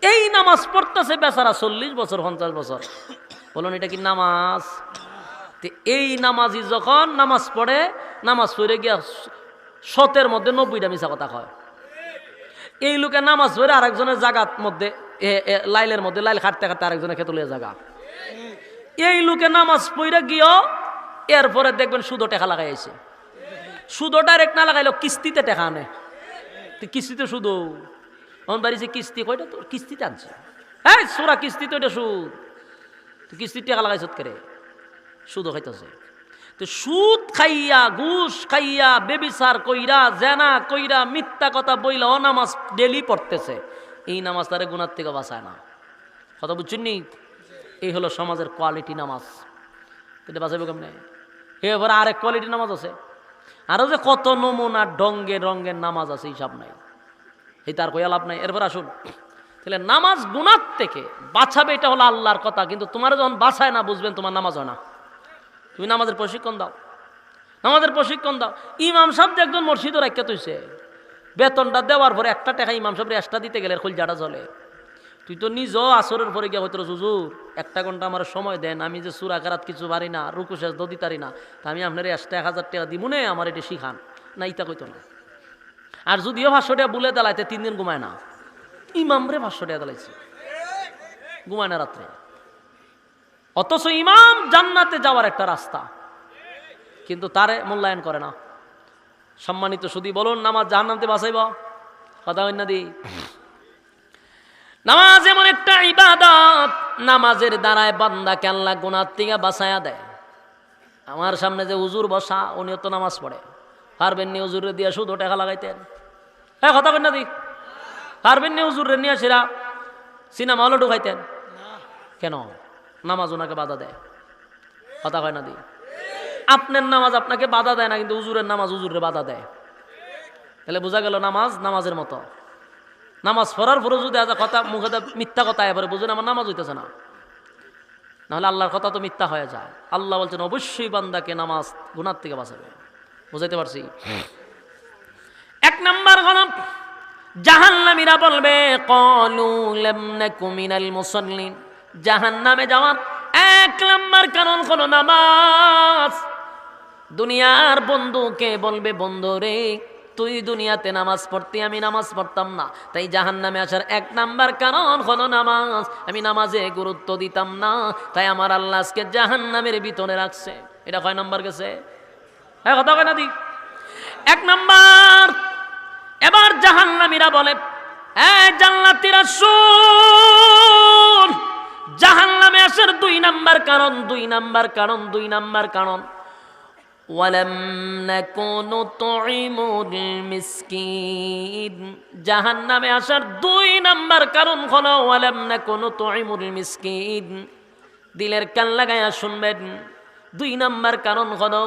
এই নামাজ পড়তেছে বেচারা 40 বছর 50 বছর, বলুন এটা কি নামাজ? এই নামাজি যখন নামাজ পড়ে, নামাজ পড়ে গিয়া 100-এর মধ্যে 90টা মিছা কথা কয়। এই লোকে নামাজ পড়ে আরেকজনের জায়গার মধ্যে লাইলের মধ্যে লাইল খাটতে খাটতে আরেকজনের খেতুলিয়া জায়গা। এই লোকে নামাজ পড়ে গিয়েও এরপরে দেখবেন সুদো টেকা লাগাইছে। সুদো ডাইরেক্ট না লাগাইলো, কিস্তিতে টেকা আনে। কিস্তিতে সুদো আমার বাড়িছে কিস্তি, কয়টা তোর কিস্তিতে আনছে? হ্যাঁ সোরা কিস্তি তো এটা সুদ, তুই কিস্তির টাকা লাগাইছ করে সুদও খাইতেছে। তো সুদ খাইয়া, ঘুষ খাইয়া, বেবিচার কইরা, জেনা কইরা, মিথ্যা কথা বইলা অনামাজ ডেলি পড়তেছে। এই নামাজ তারে গুনার থেকে বাঁচায় না। কথা বুঝছেন নি? এই হলো সমাজের কোয়ালিটি নামাজ। কিন্তু বাঁচাইব কেমনে? এবার আরেক কোয়ালিটি নামাজ আছে, আরো যে কত নমুনা ডঙ্গের রঙ্গের নামাজ আছে হিসাব নাই, এই তার কইয়া লাভ নাই। এরপর আসুন, তাহলে নামাজ গুনার থেকে বাঁচাবে এটা হলো আল্লাহর কথা, কিন্তু তোমার যখন বাঁচায় না বুঝবেন তোমার নামাজ হয় না। তুমি নামাজের প্রশিক্ষণ দাও, নামাজের প্রশিক্ষণ দাও। ইমাম সাহেব একজন মসজিদও রাখিয়া তুইছে, বেতনটা দেওয়ার পরে 1 টাকা ইমাম সাহেব এক্সট্রা দিতে গেলে খুলজাটা চলে। তুই তো নিজেও আসরের পরে গিয়া হয়তো হুজুর 1 ঘন্টা আমার সময় দেন, আমি যে সূরা কেরাত কিছু পারি না, রুকু শেষ দিতে পারি না, তা আমি আপনার এক্সট্রা 1000 টাকা দিব না, আমার এটা শিখান না, ইতা কইতো না। আর যদিও 500 টাকা বলে দালাইতে 3 দিন ঘুমায় না। ইমাম রে 500 টাকা দালাইছে, ঘুমায় না রাত্রে। অথচ ইমাম জান্নাতে যাওয়ার একটা রাস্তা, কিন্তু তারে মূল্যায়ন করে না। সম্মানিত শুধু বলুন, নামাজ জাহান্নামতে বাঁচাইব? কথা হয় না দি? নামাজ এমন একটা ইবাদত, নামাজের দ্বারায় বান্দাকে আল্লাহ গুনাহ থেকে বাঁচায়া দেয়। আমার সামনে যে হুজুর বসা, উনিও তো নামাজ পড়ে, পারবেন নি হুজুরে দিয়ে শুধু টাকা লাগাইতেন? হ্যাঁ কথা কই না দি? পারবেন নি হুজুরে নিয়ে সেরা সিনেমা হলে ঢুকাইতেন? কেন? নামাজ ওনাকে বাধা দেয়। কথা কয় না দি? আপনার নামাজ আপনাকে বাধা দেয় না, কিন্তু হুজুরের নামাজ হুজুরে বাধা দেয়। তাহলে বোঝা গেল নামাজ নামাজের মতো। নামাজ পড়ার পরে যদি কথা মুখে মিথ্যা কথা এবারে বুঝুন আমার নামাজ হইতেছে না, নাহলে আল্লাহর কথা তো মিথ্যা হয়ে যায়। আল্লাহ বলছেন অবশ্যই বান্দাকে নামাজ গুনার থেকে বাঁচাবে। বুঝাইতে পারছি? 1 নাম্বার গলপ, জাহান্নামীরা বলবে ক্বালু লাম নাকু মিনাল মুসাল্লিন, জাহান্নামে যাওয়ার 1 নাম্বার কারণ হলো নামাজ। দুনিয়ার বন্ধুকে বলবে বন্ধু রে, তুই দুনিয়াতে নামাজ পড়তি, আমি নামাজ পড়তাম না, তাই জাহান্নামে আসার 1 নাম্বার কারণ হলো নামাজ। আমি নামাজে গুরুত্ব দিতাম না, তাই আমার আল্লাহ আজকে জাহান্নামের ভিতরে রাখছে। এটা কয় নাম্বার গেছে? হ্যাঁ কথা কয় না দি? 1 নাম্বার। এবার জাহান্নামীরা বলে জান্নাতীরা শুন, জাহান্নামে আসার 2 নাম্বার কারণ, 2 নাম্বার কারণ, 2 নাম্বার কারণ, ওয়ালাম নাকুনু তুইমুল মিসকিন। জাহান্নামে আসার 2 নাম্বার কারণ হলো ওয়ালাম নাকুনু তুইমুল মিসকিন। দিলের কান লাগায়া শুনবেন, 2 নাম্বার কারণ হলো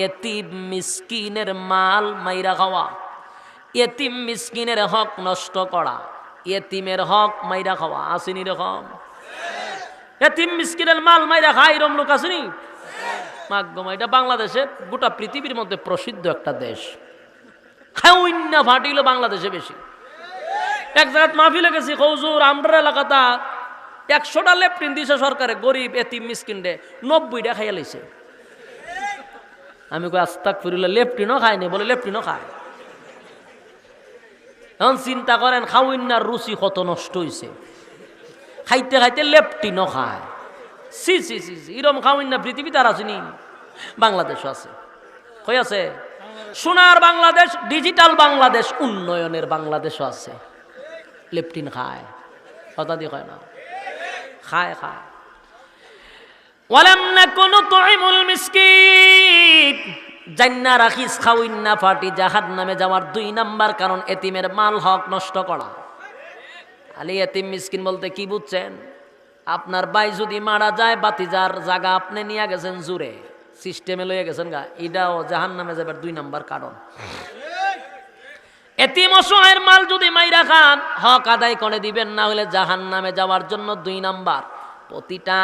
ইতিম মিসকিনের মাল মাইরা খাওয়া, ইতিম মিসকিনের হক নষ্ট করা, ইতিমের হক মাইরা খাওয়া। আসেনি রকম? ইতিম মিসকিনের মাল মাইরা খায় এরকম লোক আসেনি? মাগমা, এটা বাংলাদেশের গোটা পৃথিবীর মধ্যে প্রসিদ্ধ একটা দেশ। খাউইন্না ফাটিল বাংলাদেশে বেশি। এক জায়গায় মাহফিলে গেছি, হুজুর আমরা এলাকাটা 100টা লেফটিন দিছে সরকারে, গরিব এতিম মিসকিনরে 90টা খাইয়া লাইছে। আমি কই আস্তাগফিরুল্লাহ, লেফটিনও খায়নি? বলে লেফটিনও খায়। এখন চিন্তা করেন খাউইন্নার রুচি কত নষ্ট হয়েছে, খাইতে খাইতে লেফটিনও খায়। সি সি সি সি, এরকম খাউইন্না পৃথিবীতে আর আসেনি? বাংলাদেশও আছে। কই আছে? সোনার বাংলাদেশ, ডিজিটাল বাংলাদেশ, উন্নয়নের বাংলাদেশও আছে। লেফটিন খায়, কথা দিয়ে কয় না? খায় খায়। ওয়ালাম নাকুনু তুইমুল মিসকিন, জান্না রাখিস খাউইন্না ফাটি জাহান্নামে যাওয়ার 2 নাম্বার কারণ এতিমের মাল হক নষ্ট করা। আলী এতিম মিসকিন বলতে কি বুঝছেন? আপনার ভাই যদি মারা যায়, বাতিজার জায়গা আপনি নিয়ে গেছেন জুড়ে, সিস্টেমে লইয়া গেছেন গা, এটাও জাহান্নামে যাবার 2 নাম্বার কারণ। এতিম অসহায়ের মাল যদি মাইরা খান, হক আদায় করে দিবেন, না হলে জাহান্নামে যাওয়ার জন্য 2 নাম্বার। প্রতিটা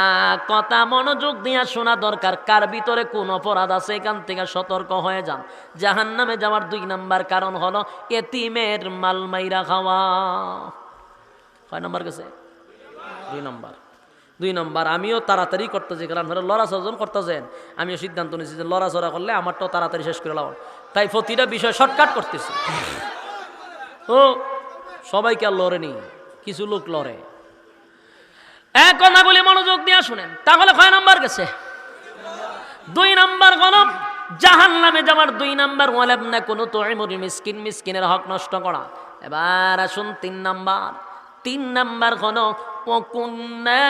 কথা মনোযোগ দিয়ে শোনা দরকার। কার ভিতরে কোন অপরাধ আছে এখান থেকে সতর্ক হয়ে যান। জাহান্নামে যাওয়ার 2 নাম্বার কারণ হলো এতিমের মাল মাইরা খাওয়া। কয় নাম্বার গেছে? 2 নাম্বার। আমিও তাড়াতাড়ি করতেছি, কারণ লড়াচড়া করতেছেন, আমিও সিদ্ধান্ত নিয়েছি যে লড়াচড়া করলে আমারটাও তাড়াতাড়ি শেষ করে লাও, তাই প্রতিটা বিষয় শর্টকাট করতেছি। ও সবাইকে আর লড়েনি, কিছু লোক লড়ে। এক কথাগুলি মনোযোগ দিয়ে শুনেন। তাহলে কয় নাম্বার গেছে? 2 নাম্বার হলো জাহান্নামে যাওয়ার 2 নাম্বার ওয়ালাবনা কোন তুইমুল মিসকিন, মিসকিনের হক নষ্ট করা। এবার আসুন 3 নাম্বার। 3 নাম্বার হলো ওয়াকুন্না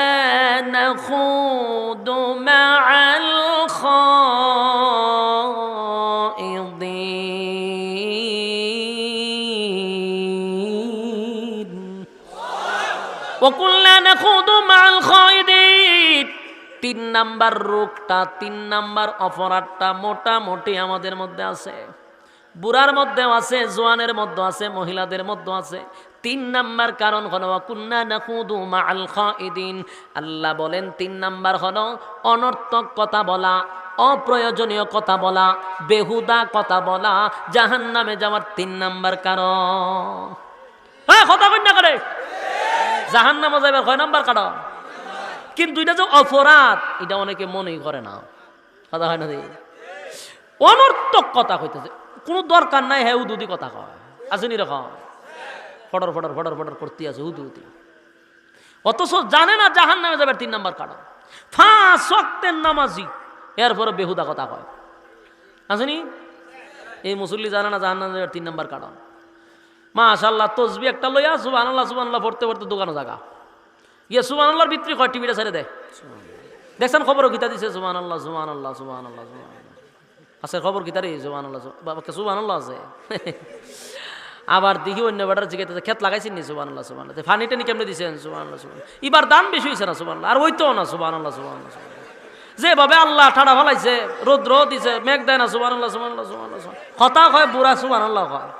নাখুদু মাআল খাইদিন। ওয়াকুন্না নাখুদু মাআল খাইদিন। 3 নাম্বার রোগটা, 3 নাম্বার অপরাধটা মোটামুটি আমাদের মধ্যে আছে। বুড়ার মধ্যেও আছে, জোয়ানের মধ্যে আছে, মহিলাদের মধ্যে আছে। 3 নাম্বার কারণ হলো ওয়াকুন্না নাখুদু মাআল খাইদিন। আল্লাহ বলেন 3 নাম্বার হলো অনর্থক কথা বলা, অপ্রয়োজনীয় কথা বলা, বেহুদা কথা বলা জাহান্নামে যাওয়ার 3 নাম্বার কারণ। হ্যাঁ, কথা কই না করে জাহান্নামে যাবার কয় নাম্বার কারণ? কিন্তু এটা যে অপরাধ এটা অনেকে মনেই করে না। কথা হয় না? অনর্থক কথা কইতেছে, কোনো দরকার নাই। হ্যাঁ, উদুদি কথা কয়, আসেনি রকম ফটর ফটর ফটর ফটর করতে আছে উদুদি, অথচ জানে না জাহান্নামে যাবে 3 নাম্বার কারণ। 5 ওয়াক্তের নামাজি, এরপরে বেহুদা কথা কয়, আসেনি? এই মুসল্লি জানে না জাহান্নামে যাবে 3 নাম্বার কারণ। মাশাআল্লাহ, তসবি একটা লইয়া সুবহানাল্লাহ সুবহানাল্লাহ পড়তে পড়তে দোকানে জায়গা ইয়ে সুবহানাল্লাহর ভিতরে কয় টিভিটা ছেড়ে দেয়। দেখছেন খবর গীতা দিছে সুবহানাল্লাহ সুবহানাল্লাহ সুবহানাল্লাহ আছে, খবর গীতা রে সুবহানাল্লাহ বাবাকে সুবহানাল্লাহ আছে। আবার দেখি অন্য বেটার জিজ্ঞাসা ক্ষেত লাগাইছেন নি সুবহানাল্লাহ সুবহানাল্লাহ, ফানিটা নি কেমনে দিছেন সুবহানাল্লাহ সুবহানাল্লাহ। এবার দাম বেশি হয়েছে না সুবহানাল্লাহ, আর ওইতো না সুবহানাল্লাহ সুবহানাল্লাহ। যেভাবে আল্লাহ ঠাড়া ফলাইছে, রৌদ্র দিছে, মেঘ দেয় না সুবহানাল্লাহ সুবহানাল্লাহ সুবহানাল্লাহ। কথা কয় বুড়া সুবহানাল্লাহ কয়।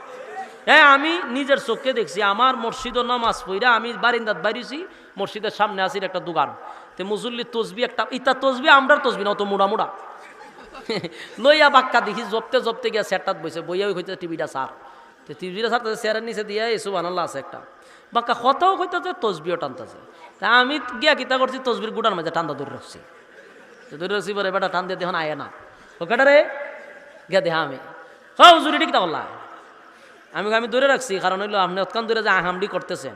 হ্যাঁ, আমি নিজের চোখে দেখছি। আমার মসজিদের নামাজ পইরা আমি বারিন্দাত বাইরেছি, মসজিদের সামনে আসির একটা দোকান, তে মুসল্লি তসবি একটা, ইতা তসবি আমরার তসবি না, অত মুড়া মুড়া লইয়া বাক্কা দেখি জপতে জপতে গিয়া সেটাত বইছে, বইয়া হইতে টিভিটা সার, তো টিভিটা সার চেয়ারের নিচে দিয়ে সুবহানাল্লাহ আছে একটা বাক্কা, কথাও কইতেছে তসবিও টানতেছে। তা আমি গিয়া কিতা করছি, তসবির গুটার মাঝে টান্দা ধরে রাখছি, ধরে রাখছি পরে বেটা টান দিয়ে দেখুন আয় না ও কেটারে গিয়া দেহা আমি হুজুরি কিতা বললা। আমি ধরে রাখছি, কারণ হইলো আপনি অতকান ধরে যে আহামডি করতেছেন।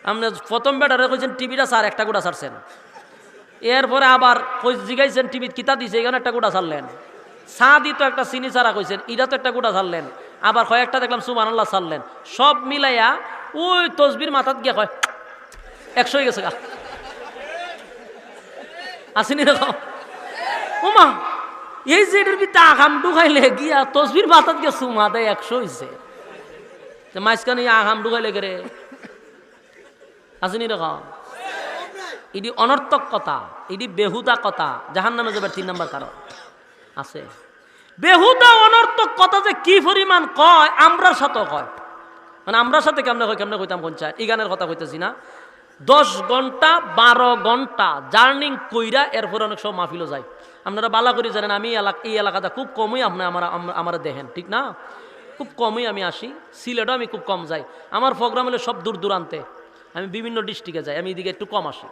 আপনি প্রথম বেটারে কইছেন টিভিটা সার, একটা গুড়া ছাড়ছেন, এরপরে আবার কই জিগাইছেন টিভিত কিতা দিছে, এখানে একটা গুড়া ছাড়লেন। চা দিত একটা চিনি ছাড়া কইছেন, এটা তো একটা গুড়া ছাড়লেন। আবার কয়েকটা দেখলাম সুবহানাল্লাহ ছাড়লেন। সব মিলাইয়া ওই তসবির মাথাত গিয়া কয় 100 হয়ে গেছে গা, আসেনি রকম। ওমা, এই যে এটার ভিতরে আহাম ঢুকাইলে গিয়া তসবির মাথাত গিয়া সুমা দেয় 100 হয়েছে, মাঝখানে আহাম ঢুকাইলে গেরে, আসেনি রকম। এটি অনর্থক কথা, এটি বেহুদা কথা, জাহান্নামে যাবার 3 নাম্বার কারণ আছে। বেহুদা অনর্থক কথা যে কি পরিমাণ কয়, আমরার সাথে কয়, মানে আমরার সাথে কেমনে কয়, কেমনে কইতাম কোন চায়, এই গানের কথা কইতেছি না। 10 ঘন্টা 12 ঘন্টা জার্নিং কইরা এরপরে অনেক সময় মাহফিলও যায়। আপনারা বালা করি জানেন, আমি এই এলাকাটা খুব কমই আমার দেখেন, ঠিক না? খুব কমই আমি আসি, সিলেটও আমি খুব কম যাই। আমার প্রোগ্রাম হলে সব দূর দূরান্তে, আমি বিভিন্ন ডিস্ট্রিক্টে যাই, আমি এদিকে একটু কম আসি।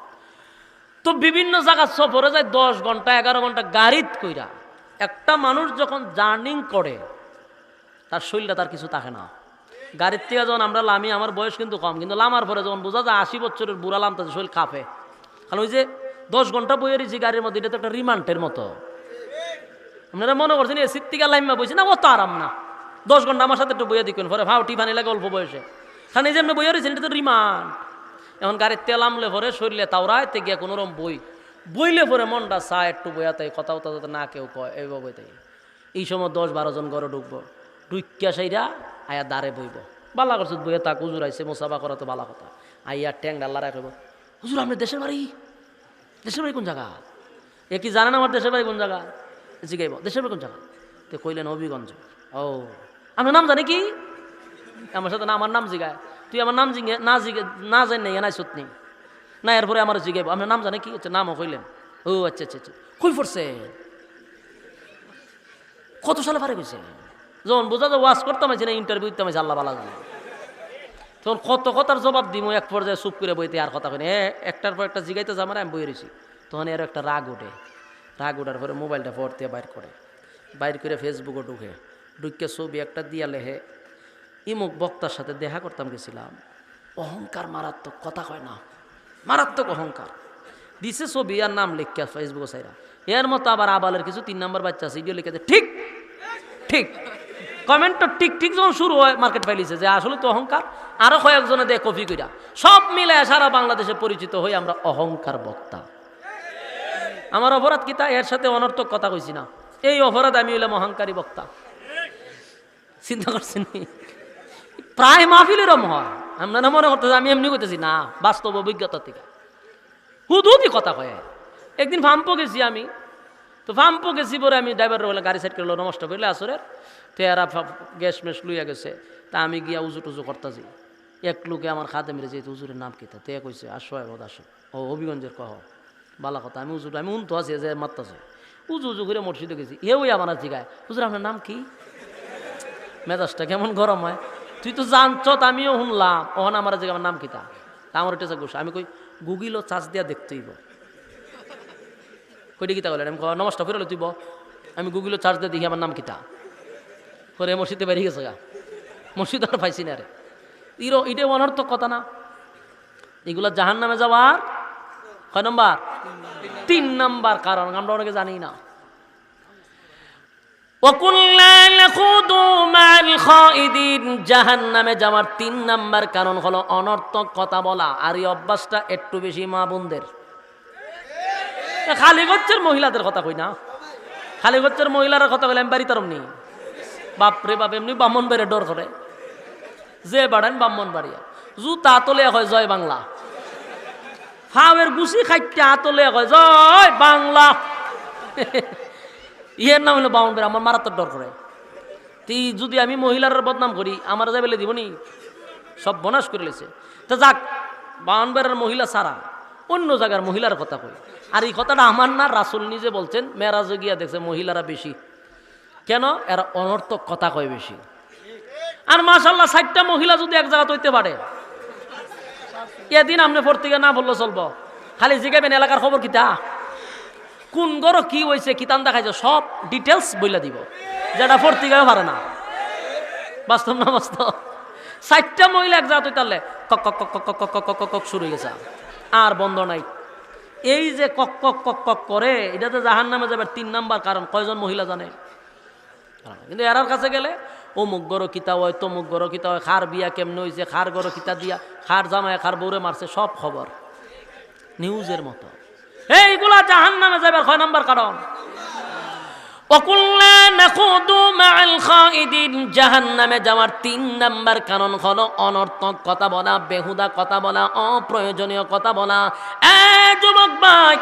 তো বিভিন্ন জায়গা সফরে যায় 10 ঘন্টা 11 ঘন্টা গাড়িত কইরা। একটা মানুষ যখন জার্নিং করে তার শরীরটা তার কিছু থাকে না। গাড়ির থেকে যখন আমরা লামি, আমার বয়স কিন্তু কম, কিন্তু লামার পরে যখন বোঝা যায় 80 বছরের বুড়া লামতে শরীর কাঁপে, কারণ ওই যে 10 ঘন্টা বইয়ে রয়েছি গাড়ির মধ্যে, এটা তো একটা রিমান্ডের মতো। আপনারা মনে করছেন এসির থেকে লাইমা বইছি না, অত আরাম না। 10 ঘন্টা আমার সাথে একটু বইয়া দিবেন, পরে ভাও টিফানি লাগে অল্প বয়সে, কারণ এই যে আপনি বইয়া রয়েছেন এটা তো রিমান্ড। এখন গাড়ির তেল আমলে পরে শরীরে তাওরাইতে গিয়া কোনোরকম বইলে পরে মনটা চায় একটু বইয়াতে, কথা যাতে না কেউ কয়, এইভাবে তাই। এই সময় 10-12 জন ঘরে ঢুকবো, ঢুকিয়া সাইরা আয়া দাঁড়ে বইব, বালা করছে বইয়া তাক হুজুর আইসে মোসাফা করা তো বালা কথা। আইয়া ট্যাং ডাল্লা রাখব, হুজুর আপনি দেশের বাড়ি কোন জায়গা? এ কি জানেন আমার দেশের বাড়ি কোন জায়গা? জিগাইব দেশের বাড়ি কোন জায়গা? তো কইলেন হবিগঞ্জ। ও, আপনার নাম জানে কি? আমার সাথে না আমার নাম জিগায়, তুই আমার নাম জিগে না জানি নাই এনাই সত্যি না এরপরে আমার জিজ্ঞাসা আপনার নাম জানে কি হচ্ছে, নামও কইলেন। ও আচ্ছা আচ্ছা আচ্ছা, কই পড়ছে, কত সালে পারে গেছে, যখন বোঝা যায় ওয়াজ করতাম না ইন্টারভিউ দিতাম আল্লাহ বালা জানে, তখন কত কথার জবাব দিব, এক পর্যায়ে চুপ করে বইতে আর কথা কই একটার পর একটা জিগাইতে যাবার আমি বই রয়েছি। তখন এর একটা রাগ ওঠে, রাগ ওঠার পরে মোবাইলটা পড়তে বাইর করে ফেসবুকে ঢুকে ছবি একটা দিয়া লেহে, ইমুক বক্তার সাথে দেখা করতাম গেছিলাম, অহংকার মারাত্মক, কথা কয় না, মারাত্মক অহংকার দিছে ছবি আর নাম লিখে ফেসবুকে চাইরা। এর মতো আবার আবালের কিছু 3 নম্বর বাচ্চা আছে, ইডিও লিখে ঠিক ঠিক কমেন্টটা ঠিক ঠিক যখন শুরু হয় মার্কেট ফাইলিছে যে আসলে তো অহংকার, আরো কয়েকজনে দেয় কপি কইরা, সব মিলে সারা বাংলাদেশে পরিচিত হই আমরা অহংকার বক্তা। আমার অপরাধ কি তা? এর সাথে অনর্থক কথা কইছি না, এই অপরাধ আমি হইলাম অহংকারী বক্তা। চিন্তা করছেন? প্রায় মাহফিলেরম হয়, আপনারা মনে করতেছে আমি এমনি করতেছি না, বাস্তব অভিজ্ঞতা থেকে হুদুদি কথা কয়। একদিন ফাম্পো গেছি আমি, তো ফাম্পো গেছি পরে আমি ড্রাইভার বলে গাড়ি সাইড করলো নষ্ট করলে আসরের, তো এরা গ্যাস মেস লইয়া গেছে, তা আমি গিয়া উজু টুজু করতেছি, এক লোকে আমার খাতে মেরে যেহেতু হুজুরের নাম কিতা, তে কইছে আসো এবার আসো, ও হবিগঞ্জের কহ বালা কথা। আমি উজুটা আমি উনতো আছি যে মারতাছে, উজু উজু করে মসজিদে গেছি, ওই আমার জিগায় হুজুর আপনার নাম কি? মেজাজটা কেমন গরম হয়, তুই তো জানছ আমিও শুনলাম, ওখানে আমার জিগা আমার নাম কিতা, তা আমার টেসা গোসা। আমি কই গুগলও চার্জ দিয়া দেখতেইব, কইটা কিতা বলেন? আমি নমস্কার ফিরলো তুইব, আমি গুগলও চার্জ দিয়ে দেখি আমার নাম কিতা করে মসজিদে বেরিয়ে গেছে গা, মসজিদ আর পাইছি না রে। এটা অনর্থক কথা না? এগুলো জাহান নামে যাওয়ার কয় নম্বর? 3 নম্বর কারণ, আমরা অনেকে জানি না। জাহান নামে যাওয়ার 3 নম্বর কারণ হলো অনর্থক কথা বলা, আর এই অভ্যাসটা একটু বেশি মা বোনদের। খালি গচ্ছের মহিলাদের কথা কই না, খালি গচ্ছের মহিলার কথা বলে আমি বাড়ি তার নি, বাপরে বাপ, এমনি ব্রাহ্মণ বাড়ি ডর করে, যে বাড়ান ব্রাহ্মণ বাড়িয়া জুতা তোলে হয় জয় বাংলা, ফাওয়ের গুছি খাইতে আতলে হয় জয় বাংলা, ইয়ের নাম হলো ব্রাহ্মণ বাড়ি, আমার মারাত্মক ডর করে। তুই যদি আমি মহিলার বদনাম করি আমার যাই বলে দিবনি, সব বনাশ করে লেছে। তা যাক, ব্রাহ্মণ বাড়ির মহিলা ছাড়া অন্য জায়গার মহিলার কথা কই। আর এই কথাটা আমার না, রাসূল নিজে বলছেন, মেরাজে গিয়া দেখছে মহিলারা বেশি, কেন? এরা অনর্থক কথা কয় বেশি। আর মাশাআল্লাহ 60টা মহিলা যদি এক জায়গা হইতে পারে, এদিন আপনি পত্রিকা না বললে চলবো, খালি জিগাবেন এলাকার খবর কিতা, কোন গরো কি হয়েছে, কিতান দেখাইছে, সব ডিটেলস বইলা দিব, যেটা পত্রিকায় পারে না। বাস্তব না বাস্তব? 60টা মহিলা এক জায়গা হইতে পারলে কক কক কক কক কক কক কক কক শুরু হয়ে গেছে, আর বন্ধ নাই। এই যে কক কক কক কক করে, এটাতে জাহান নামে যাবে 3 নম্বর কারণ। কয়জন মহিলা জানে? কিন্তু এরার কাছে গেলে অমুক গরো কিতা হয়, তমুক গরো কিতা হয়, খার বিয়া কেমনে হয়েছে, খার গরো কিতা দিয়া, খার জামায় খার বউরে মারছে, সব খবর নিউজের মতো। এইগুলা জাহান নামে যাবে 6 নম্বর কারণ। জাহান নামে যাওয়ার 3 নম্বর কারণ হলো অনর্থক কথা বলা, বেহুদা কথা বলা, অপ্রয়োজনীয় কথা বলা। যুবক ভাই,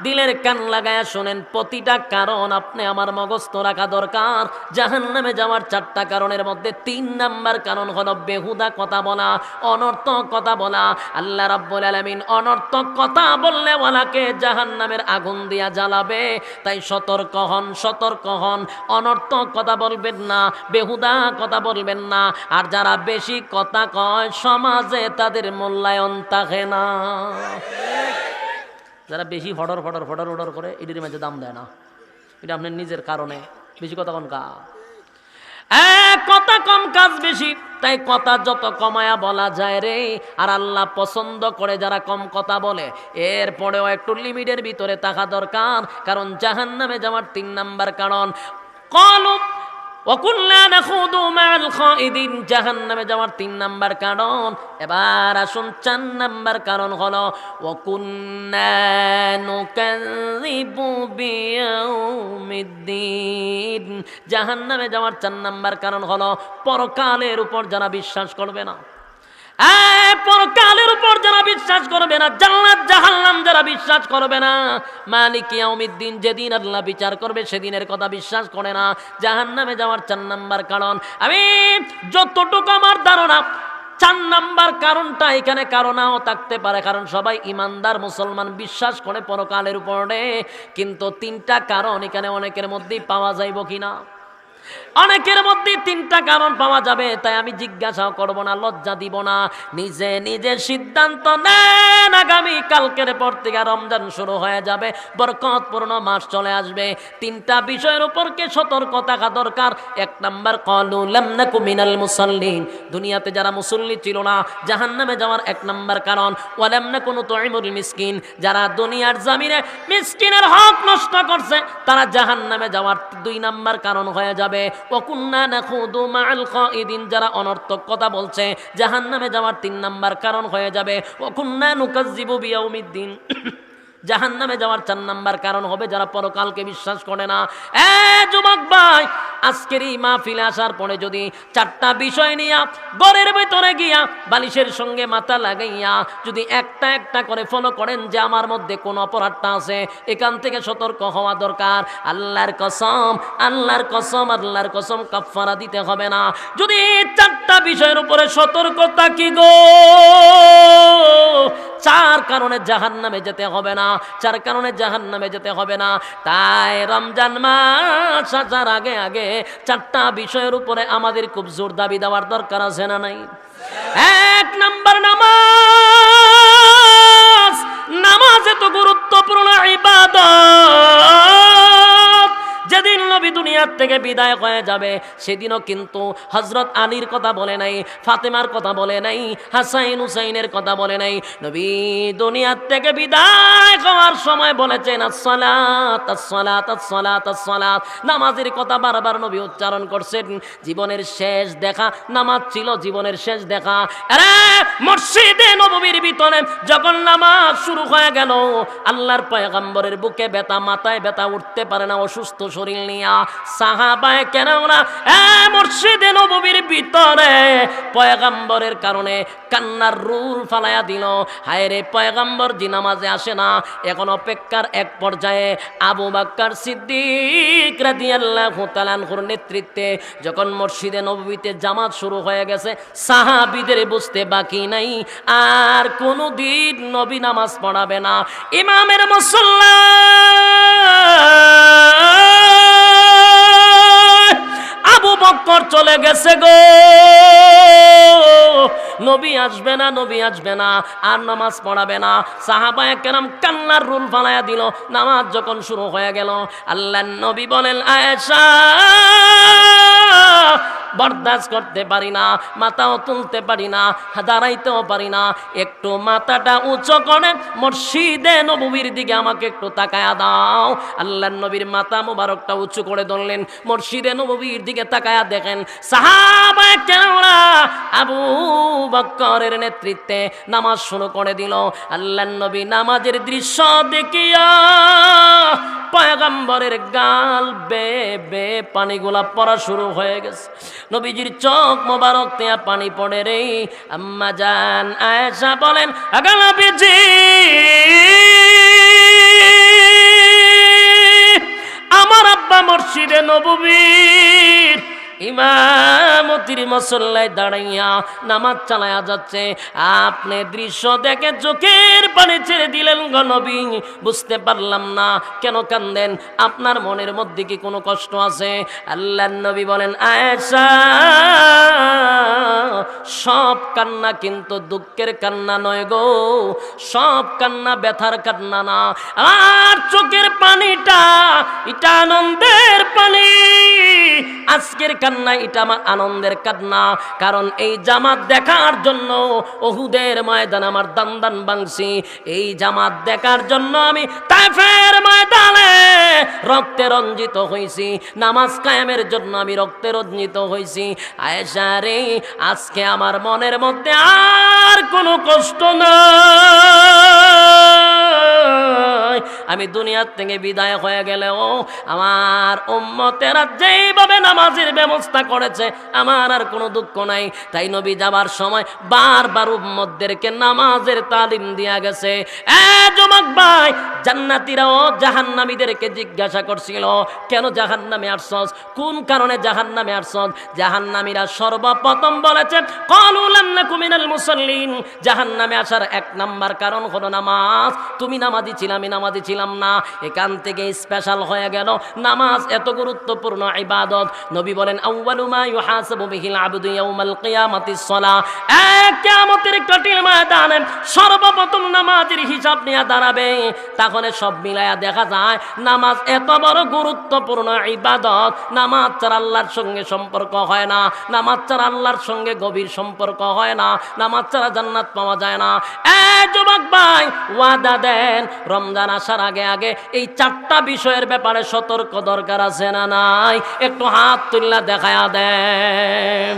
দিলের কান লাগায়া শোনেন, প্রতিটা কারণ আপনি আমার মগজস্থ রাখা দরকার। জাহান্নামে যাওয়ার 4টা কারণের মধ্যে 3 নাম্বার কারণ হলো বেহুদা কথা বলা, অনর্থক কথা বলা। আল্লাহ রাব্বুল আলামিন অনর্থক কথা বললে ওয়ালাকে জাহান্নামের আগুন দিয়া জ্বালাবে। তাই সতর্ক হন, সতর্ক হন, অনর্থক কথা বলবেন না, বেহুদা কথা বলবেন না। আর যারা বেশি কথা কয় সমাজে তাদের মূল্যায়ন থাকে না। যারা বেশি ফডর ফডর ফডর ফডর করে এটির মাঝে দাম দেয় না, এটা আপনার নিজের কারণে। বেশি কথা কম কাজ, কথা কম কাজ বেশি, তাই কথা যত কমায়া বলা যায় রে। আর আল্লাহ পছন্দ করে যারা কম কথা বলে। এরপরেও একটু লিমিটের ভিতরে থাকা দরকার, কারণ জাহান্নামে যাওয়ার 3 নাম্বার কারণ কলু ওয়াকুল্লা নাখুদু মাআল খাইদিন, জাহান্নামে যাওয়ার 3 নাম্বার কারণ। এবার আসুন 4 নাম্বার কারণ হলো ওয়াকুন্না নুকাযযিবু বিয়াউমিদ্দিন, জাহান্নামে যাওয়ার 4 নাম্বার কারণ হলো পরকালের উপর যারা বিশ্বাস করবে না। পরকালের উপর যারা বিশ্বাস করবে না, জান্নাত জাহান্নাম যারা বিশ্বাস করবে না, মালিক ইয়াউমিদ্দিন, যেদিন আল্লাহ বিচার করবে সেদিনের কথা বিশ্বাস করে না, জাহান্নামে যাওয়ার 4 নাম্বার কারণ। আমি যতটুকু আমার ধারণা 4 নাম্বার কারণটা এখানে কারণও থাকতে পারে, কারণ সবাই ইমানদার মুসলমান, বিশ্বাস করে পরকালের উপরে, কিন্তু 3টা কারণ এখানে অনেকের মধ্যেই পাওয়া যাইব কিনা? অনেকের মধ্যে 3টা কারণ পাওয়া যাবে। তাই আমি জিজ্ঞাসাও করব না, লজ্জা দিব না, নিজে নিজে সিদ্ধান্ত নেন। আগামী কালকের পর থেকে রমজান শুরু হয়ে যাবে, বরকতপূর্ণ মাস চলে আসবে। 3টা বিষয়ের উপর কে সতর্ক থাকা দরকার। 1 নাম্বার, ক্বালু লাম নাকু মিনাল মুসাল্লিন, দুনিয়াতে যারা মুসল্লি ছিল না, জাহান্নামে যাওয়ার 1 নাম্বার কারণ। ওয়া লাম নাকু নুতঈমুল মিসকিন, যারা দুনিয়ার জমিনে মিসকিনের হক নষ্ট করছে, তারা জাহান্নামে যাওয়ার 2 নাম্বার কারণ হয়ে যাবে। ওয়াকুন্না নাখুদু মাআল কাইদিন, যারা অনর্থক কথা বলছে, জাহান্নামে যাওয়ার 3 নাম্বার কারণ হয়ে যাবে। ওয়াকুন্না নুকাজ্জিবু বিয়াউমিদ্দিন, জাহান্নামে যাওয়ার 4 নাম্বার কারণ হবে যারা পরকালকে বিশ্বাস করে না। যুবক ভাই, আজকের এই মাহফিলে আসার পরে যদি 4টা বিষয় নিয়ে ঘরের ভিতরে গিয়া বালিশের সঙ্গে মাথা লাগাইয়া যদি একটা একটা করে ফলো করেন যে আমার মধ্যে কোন অপরাধটা আছে, এখান থেকে সতর্ক হওয়া দরকার। আল্লাহর কসম, আল্লাহর কসম, আল্লাহর কসম, কাফারা দিতে হবে না। যদি 4টা বিষয়ের উপরে সতর্ক থাকি গো, 4 কারণে জাহান্নামে যেতে হবে না, 4 কারণে জাহান্নামে যেতে হবে না। তাই রমজান মাস আসার আগে আগে 4টা বিষয়ের উপরে আমাদের খুব জোর দাবি দেওয়ার দরকার আছে না নাই? 1 নাম্বার, নামাজ। নামাজ এত গুরুত্বপূর্ণ ইবাদত, যেদিন নবী দুনিয়ার থেকে বিদায় হয়ে যাবে সেদিনও কিন্তু হযরত আলীর কথা বলে নাই, ফাতেমার কথা বলে নাই, হাসাইন হুসাইনের কথা বলে নাই। নবী দুনিয়ার থেকে বিদায় হওয়ার সময় বলেছেন আসসালাত আসসালাত আসসালাত আসসালাত, নামাজের কথা বারবার নবী উচ্চারণ করছেন। জীবনের শেষ দেখা নামাজ ছিল, জীবনের শেষ দেখা। আরে মসজিদে নববীর ভিতরে যখন নামাজ শুরু হয়ে গেল, আল্লাহর পয়গম্বরের বুকে ব্যথা, মাথায় ব্যথা, উঠতে পারে না, অসুস্থ শরীর নিয়া সাহাবায়ে কেরামরা মসজিদে নববীর ভিতরে পয়গম্বরের কারণে কান্নার রুল ফালাইয়া দিল। হায় রে, পয়গম্বর জি নামাজে আসে না। এখন অপেক্ষার এক পর্যায়ে আবু বকর সিদ্দিক রাদিয়াল্লাহু তাআলা আনহুর নেতৃত্বে যখন মসজিদে নববীতে জামাত শুরু হয়ে গেছে, সাহাবীদের বুঝতে বাকি নাই আর কোনদিন নবী নামাজ পড়াবে না। ইমামের মুসাল্লা আবু বকর চলে গেছে গো, নবী আসবে না, নবী আসবে না, আর নামাজ পড়াবে না। সাহাবায়ে কেরাম কান্নার রুল ফালাইয়া দিল। নামাজ যখন শুরু হয়ে গেল, আল্লাহর নবী বলেন, আয়েশা বরদাস্ত করতে পারি না, মাথাও তুলতে পারি না, দাঁড়াইতেও পারি না, একটু মাথাটা উঁচু করে মসজিদে নববীর দিকে আমাকে একটু তাকায়া দাও। আল্লাহর নবীর মাথা মুবারকটা উঁচু করে ধরলেন, মসজিদে নববীর দিকে তাকায়া দেখেন সাহাবায়ে কেরামরা আবু বকরের নেতৃত্বে নামাজ শুরু করে দিল। আল্লাহর নবী নামাজের দৃশ্য দেখিয়া পয়গম্বরের গাল বেয়ে বেয়ে পানিগুলা পড়া শুরু হয়ে গেছে। নবীজির চোখ মোবারক থেকে পানি পড়ে রে। আম্মা জান আয়েশা বলেন, আগে নবীজি আমার আব্বা মসজিদে নববীর ইমামতির মুসল্লায় দাঁড়াইয়া নামাজ চালায়া যাচ্ছে, আপনি দৃশ্য দেখে চোখের পানি ছেড়ে দিলেন গো নবী। বুঝতে পারলাম না, কেন কান্দেন? আপনার মনের মধ্যে কি কোনো কষ্ট আছে? আল্লাহর নবী বলেন, আয়েশা সব কান্না কিন্তু দুঃখের কান্না নয় গো, সব কান্না ব্যথার কান্না না। আর চোখের পানিটা এটা আনন্দের পানি, আজকের কান্না এটা আমার আনন্দের কান্না। কারণ এই জামাত দেখার জন্য উহুদের ময়দানে আমার দান ভাঙছি, এই জামাত দেখার জন্য আমি তায়েফের ময়দানে রক্তে রঞ্জিত হয়েছি, নামাজ কায়েমের জন্য আমি রক্তে রঞ্জিত হয়েছি। আয়েশা রে, আজকে আমার মনের মধ্যে আর কোনো কষ্ট নাই। আমি দুনিয়ার থেকে বিদায় হয়ে গেলেও আমার উম্মতেরা যেইভাবে নামাজের ব্যবস্থা করেছে আমার আর কোনো দুঃখ নাই। তাই নবী যাবার সময় বারবার উম্মতদেরকে নামাজের তালিম দিয়া গেছে। যুবক ভাই, জান্নাতীরাও জাহান্নামীদেরকে জিজ্ঞাসা করছিল, কেন জাহান্নামে আসছস, কোন কারণে জাহান্নামে আসছস? জাহান্নামীরা সর্বপ্রথম বলেছে, ক্বালু লাম নাকু মিনাল মুসাল্লিন। জাহান্নামে আসার এক নাম্বার কারণ হলো নামাজ। তুমি নামাজি ছিলে, আমি নামাজি ছিলাম না। এখান থেকে স্পেশাল হয়ে গেল নামাজ এত গুরুত্বপূর্ণ ইবাদত। নবী বলেন, আউয়ালু মা ইউহাসাবু বিহিল আবদু ইয়াউমাল কিয়ামাতিস সালাহ। কিয়ামতের কঠিন ময়দানে সর্বপ্রথম নামাজের হিসাব নিয়ে দাঁড়াবে। তখন সব মিলায়া দেখা যায় নামাজ এত বড় গুরুত্বপূর্ণ ইবাদত। নামাজ ছাড়া আল্লাহর সঙ্গে সম্পর্ক হয় না, নামাজ ছাড়া আল্লাহর সঙ্গে গভীর সম্পর্ক হয় না, নামাজ ছাড়া জান্নাত পাওয়া যায় না। যুবক ভাই, ওয়াদা দেন রমজান আসার আগে আগে এই 4টা বিষয়ের ব্যাপারে সতর্ক দরকার আছে না নাই? একটু হাত তুললা দেখায়া দেন।